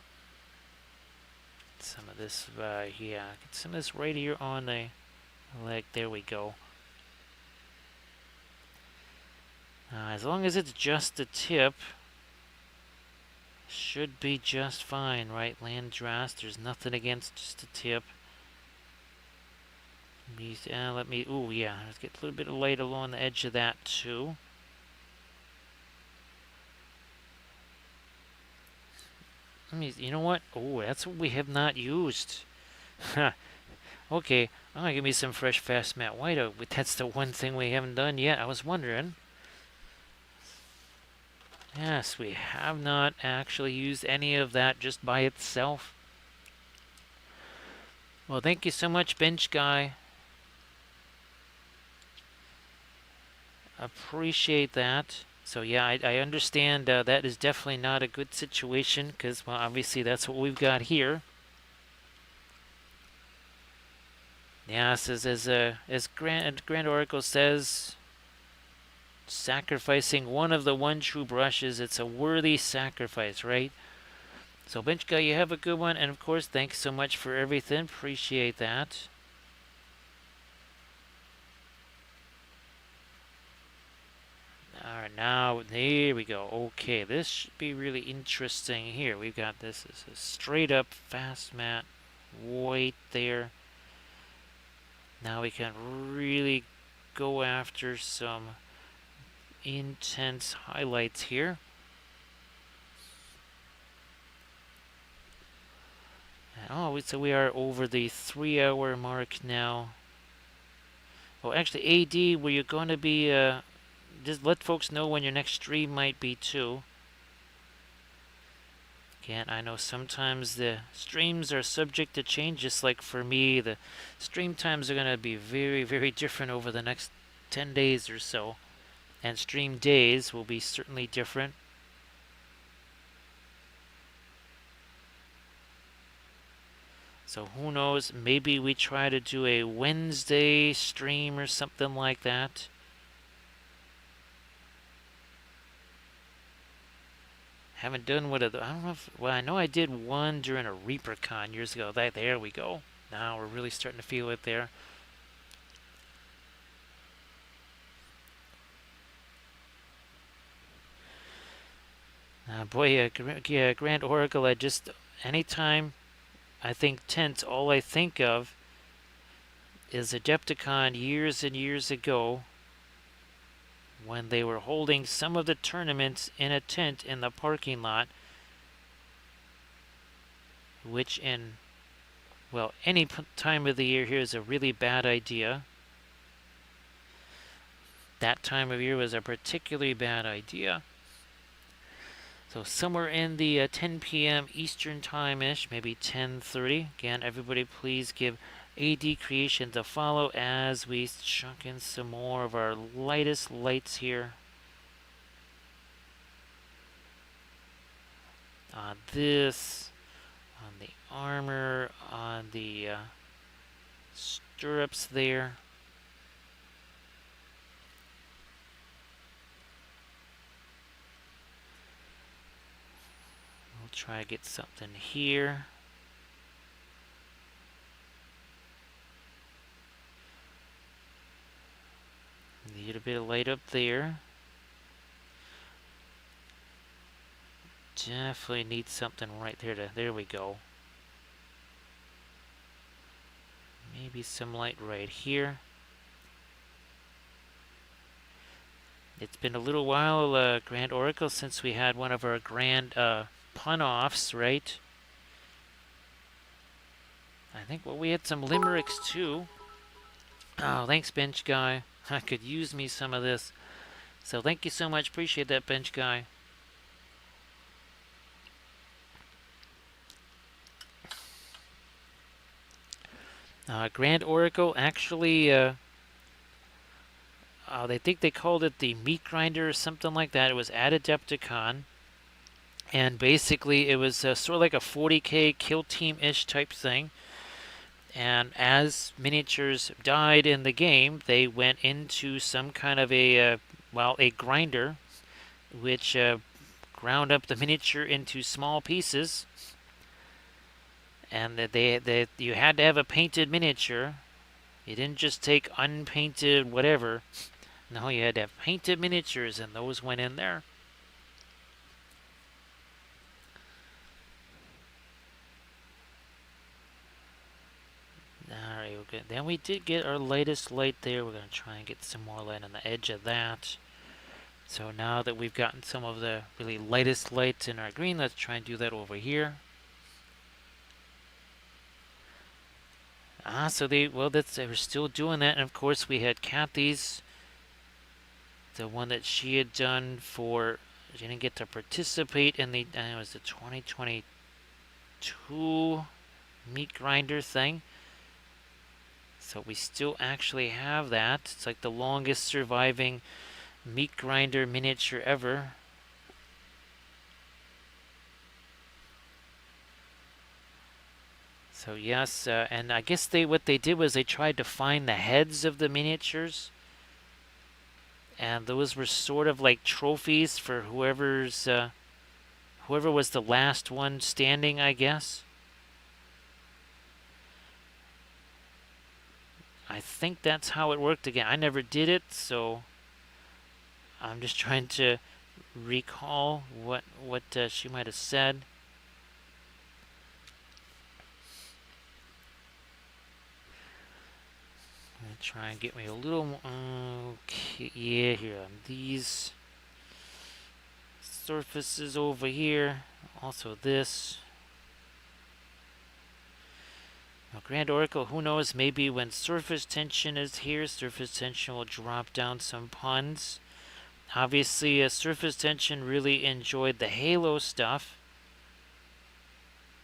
some of this, yeah, get some of this right here on the leg. There we go. As long as it's just the tip, should be just fine, right, Landras? There's nothing against just the tip. Oh yeah, let's get a little bit of light along the edge of that too. You know what? Oh, that's what we have not used. Okay, I'm gonna give me some fresh fast matte white out. That's the one thing we haven't done yet. I was wondering. Yes, we have not actually used any of that just by itself. Well, thank you so much, Bench Guy. Appreciate that. So yeah, I understand that is definitely not a good situation because, well, obviously that's what we've got here. Yes, as Grand Oracle says, sacrificing one of the one true brushes, it's a worthy sacrifice, right? So Bench Guy, you have a good one, and of course, thanks so much for everything. Appreciate that. Alright, now, there we go. Okay, this should be really interesting here. We've got this as a straight up fast matte white there. Now we can really go after some intense highlights here. Oh, so we are over the 3-hour mark now. Oh, actually, AD, were you going to be just let folks know when your next stream might be too. Again, I know sometimes the streams are subject to change, just like for me, the stream times are going to be very, very different over the next 10 days or so. And stream days will be certainly different. So who knows? Maybe we try to do a Wednesday stream or something like that. Haven't done what I don't know if, well, I know I did one during a ReaperCon years ago. There we go. Now we're really starting to feel it there. Boy, yeah, Grand Oracle, anytime I think tents, all I think of is Adepticon years and years ago when they were holding some of the tournaments in a tent in the parking lot, which in, well, any time of the year here is a really bad idea. That time of year was a particularly bad idea. So somewhere in the 10 p.m. Eastern Time-ish, maybe 10:30. Again, everybody please give AD Creations a follow as we chuck in some more of our lightest lights here. On this, on the armor, on the stirrups there. We'll try to get something here. Need a bit of light up there. Definitely need something right there there we go. Maybe some light right here. It's been a little while, Grand Oracle, since we had one of our grand pun-offs, right? I think, well, we had some limericks too. Oh, thanks, Bench Guy. I could use me some of this. So thank you so much. Appreciate that, Bench Guy. Grand Oracle, actually, they think they called it the Meat Grinder or something like that. It was at Adepticon. And basically, it was sort of like a 40k kill team-ish type thing. And as miniatures died in the game, they went into some kind of a grinder, which ground up the miniature into small pieces. And that you had to have a painted miniature. You didn't just take unpainted whatever. No, you had to have painted miniatures, and those went in there. Alright, okay. Then we did get our lightest light there. We're going to try and get some more light on the edge of that. So now that we've gotten some of the really lightest lights in our green, let's try and do that over here. So they were still doing that, and of course we had Kathy's, the one that she had done for, she didn't get to participate in the, it was the 2022 meat grinder thing. So we still actually have that. It's like the longest surviving meat grinder miniature ever. So yes, and I guess what they did was they tried to find the heads of the miniatures, and those were sort of like trophies for whoever was the last one standing, I guess. I think that's how it worked. Again, I never did it, so I'm just trying to recall what she might have said. I'm gonna try and get me a little more. Okay, yeah, here on these surfaces over here. Also this. Now, Grand Oracle, who knows? Maybe when surface tension is here, surface tension will drop down some puns. Obviously, surface tension really enjoyed the Halo stuff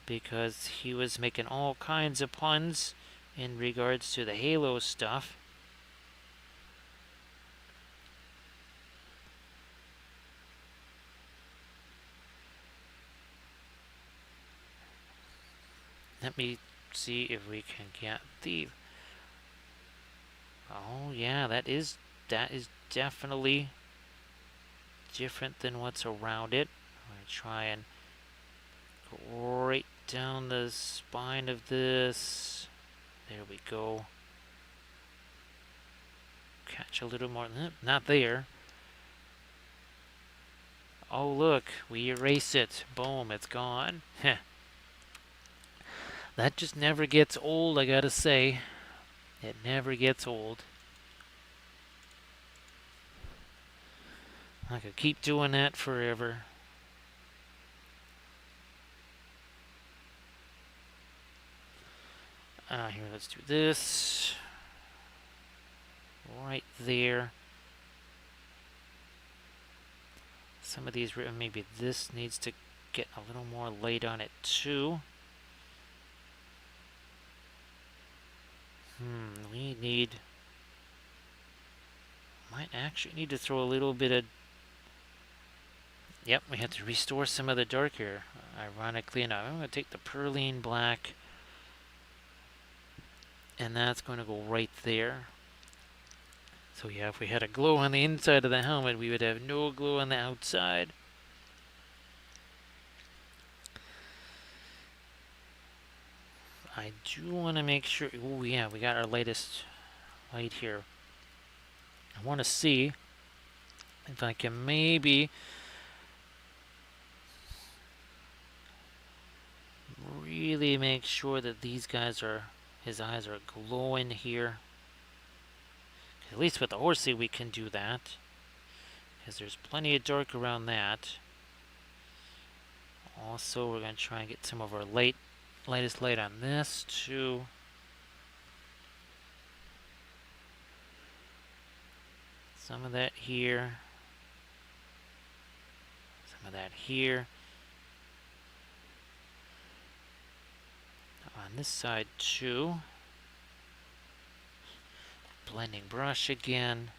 because he was making all kinds of puns in regards to the Halo stuff. Let me see if we can get the... Oh yeah, that is definitely different than what's around it. I'm going to try and go right down the spine of this. There we go. Catch a little more. Not there. Oh look, we erase it. Boom, it's gone. That just never gets old, I gotta say. It never gets old. I could keep doing that forever. Here, let's do this. Right there. Some of these, maybe this needs to get a little more light on it too. We might actually need to throw a little bit of... Yep, we have to restore some of the dark here, ironically enough. I'm going to take the Perline Black, and that's going to go right there. So yeah, if we had a glow on the inside of the helmet, we would have no glow on the outside. I do want to make sure... Oh yeah, we got our latest light here. I want to see if I can maybe really make sure that these guys are... His eyes are glowing here. At least with the horsey we can do that, because there's plenty of dark around that. Also, we're going to try and get some of our latest light on this too. Some of that here. Some of that here. On this side too. Blending brush again.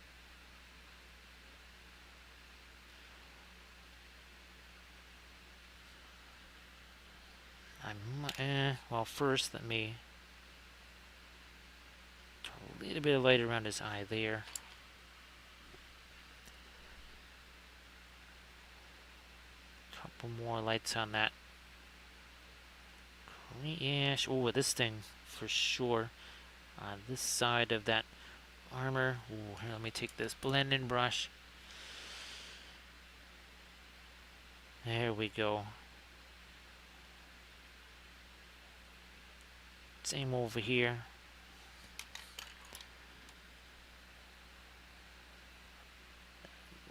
Well, first let me throw a little bit of light around his eye there. Couple more lights on that. Yeah, oh, this thing for sure. On this side of that armor. Ooh, here, let me take this blending brush. There we go. Same over here.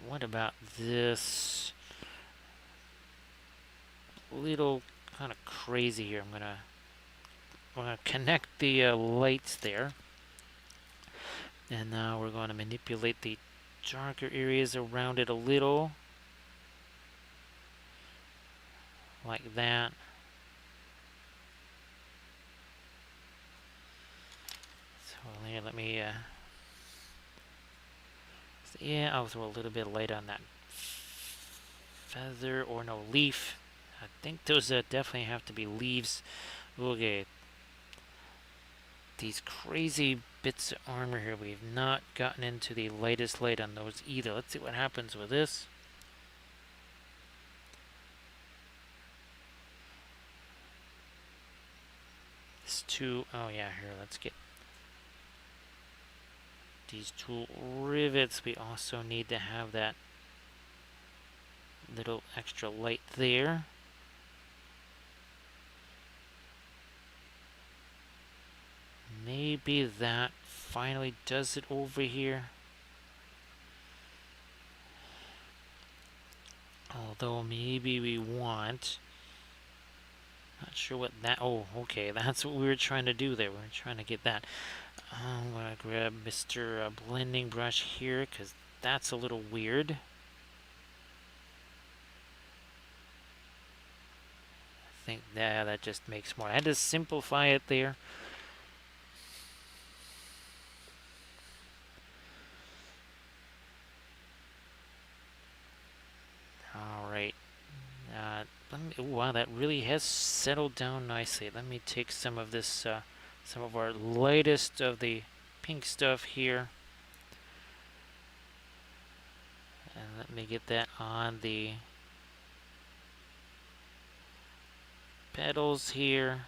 What about this? Little kind of crazy here. I'm gonna connect the lights there. And now we're going to manipulate the darker areas around it a little. Like that. So here, let me... yeah, I'll throw a little bit of light on that feather, or no, leaf. I think those definitely have to be leaves. Okay. These crazy bits of armor here, we've not gotten into the lightest light on those either. Let's see what happens with this. This two, oh yeah, here, let's get these two rivets. We also need to have that little extra light there. Maybe that finally does it over here. Although maybe we want... Not sure what that... Oh, okay, that's what we were trying to do there. We were trying to get that. I'm going to grab Mr. Blending Brush here, because that's a little weird. I think that just makes more... I had to simplify it there. Alright. Ooh, wow, that really has settled down nicely. Let me take some of this, some of our lightest of the pink stuff here. And let me get that on the petals here.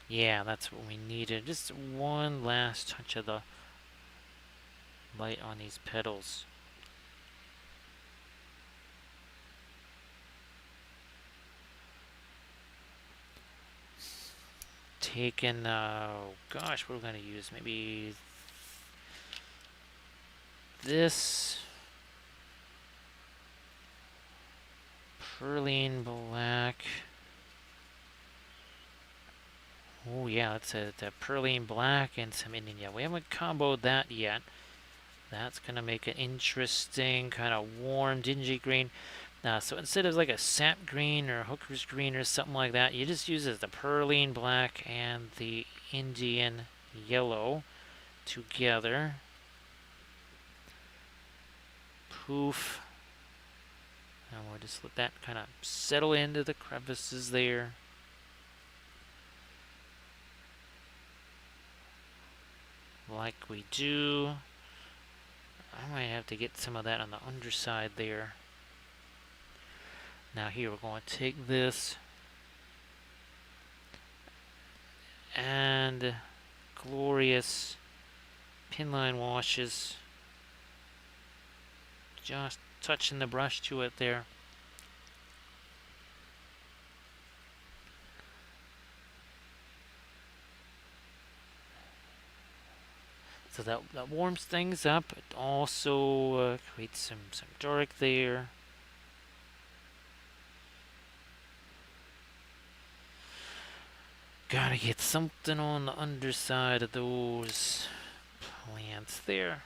Yeah, that's what we needed. Just one last touch of the light on these petals. Taking, oh gosh, what are we going to use? Maybe this Perline black. Oh yeah, that's a Perline black and some Indian. Yeah, we haven't comboed that yet. That's going to make an interesting kind of warm, dingy green. So instead of like a sap green or hooker's green or something like that, you just use the Perline black and the Indian yellow together. Poof. And we'll just let that kind of settle into the crevices there. Like we do. I might have to get some of that on the underside there. Now here we're going to take this and glorious pinline washes. Just touching the brush to it there. So that warms things up. It also creates some dark there. Gotta get something on the underside of those plants there.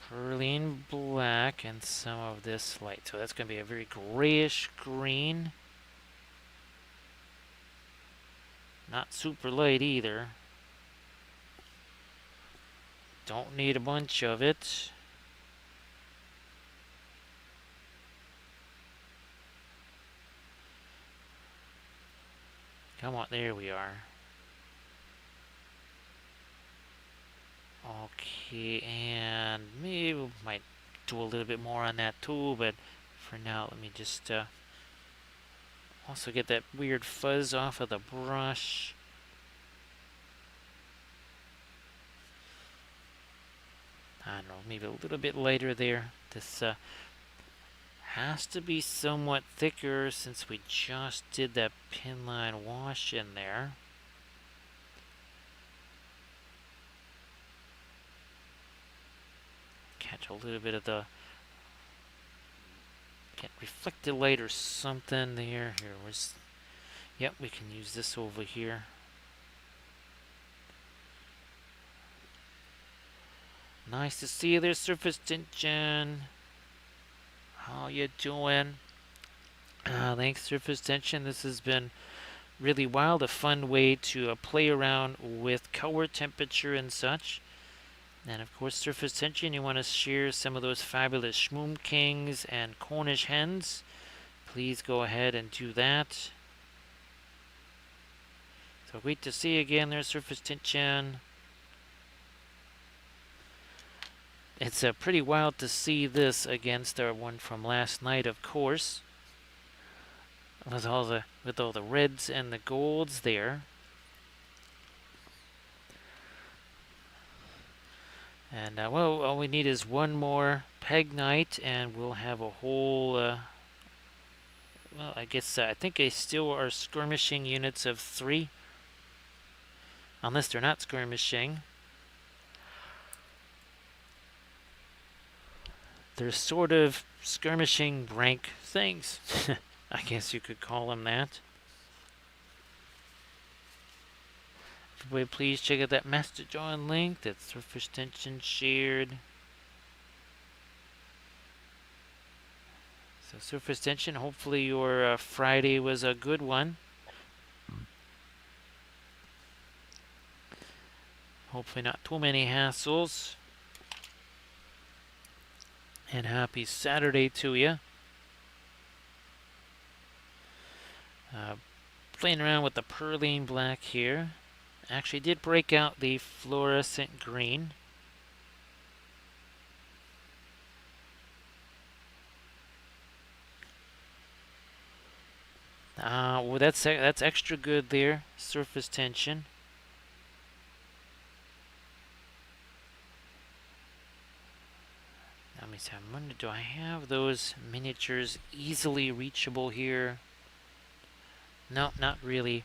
Perline black and some of this light. So that's going to be a very grayish green. Not super light either. Don't need a bunch of it. Come on, there we are. Okay, and maybe we might do a little bit more on that too, but for now, let me just also get that weird fuzz off of the brush. I don't know, maybe a little bit lighter there. This has to be somewhat thicker since we just did that pinline wash in there. Catch a little bit of the get reflected light or something there. Here was, yep, we can use this over here. Nice to see you there, Surface Tension. How you doing? Thanks, Surface Tension. This has been really wild, a fun way to play around with color temperature and such. And of course, Surface Tension, you want to share some of those fabulous Shmoom Kings and Cornish hens, please go ahead and do that. So great to see you again there, Surface Tension. It's pretty wild to see this against our one from last night, of course, with all the reds and the golds there. And well, all we need is one more peg night, and we'll have a whole. Well, I guess I think they still are skirmishing units of 3, unless they're not skirmishing. They're sort of skirmishing rank things. I guess you could call them that. Everybody please check out that Master John link that Surface Tension shared. So Surface Tension, hopefully your Friday was a good one. hopefully not too many hassles. And happy Saturday to you. Playing around with the Perlene black here. Actually did break out the fluorescent green. Well, that's extra good there. Surface tension. Let me see. I'm wondering, do I have those miniatures easily reachable here? No, not really.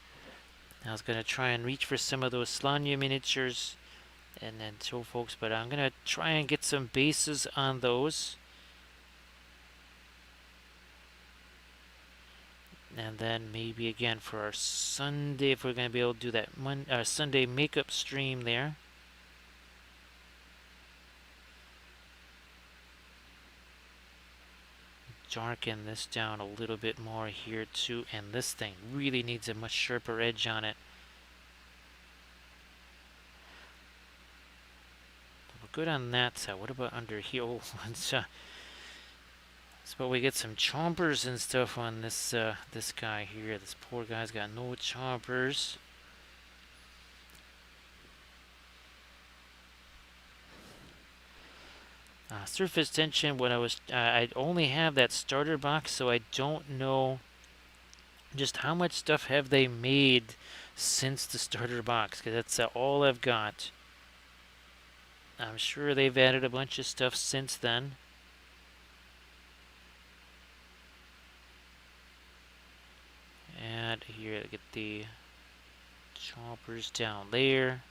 I was gonna try and reach for some of those Slanya miniatures and then show folks, but I'm gonna try and get some bases on those. And then maybe again for our Sunday, if we're going to be able to do that Sunday makeup stream there. Darken this down a little bit more here too, and this thing really needs a much sharper edge on it. We're good on that side. What about under here? Oh, but we get some chompers and stuff on this this guy here. This poor guy's got no chompers. Surface tension. When I only have that starter box, so I don't know just how much stuff have they made since the starter box, because that's all I've got. I'm sure they've added a bunch of stuff since then. And here, get the choppers down there.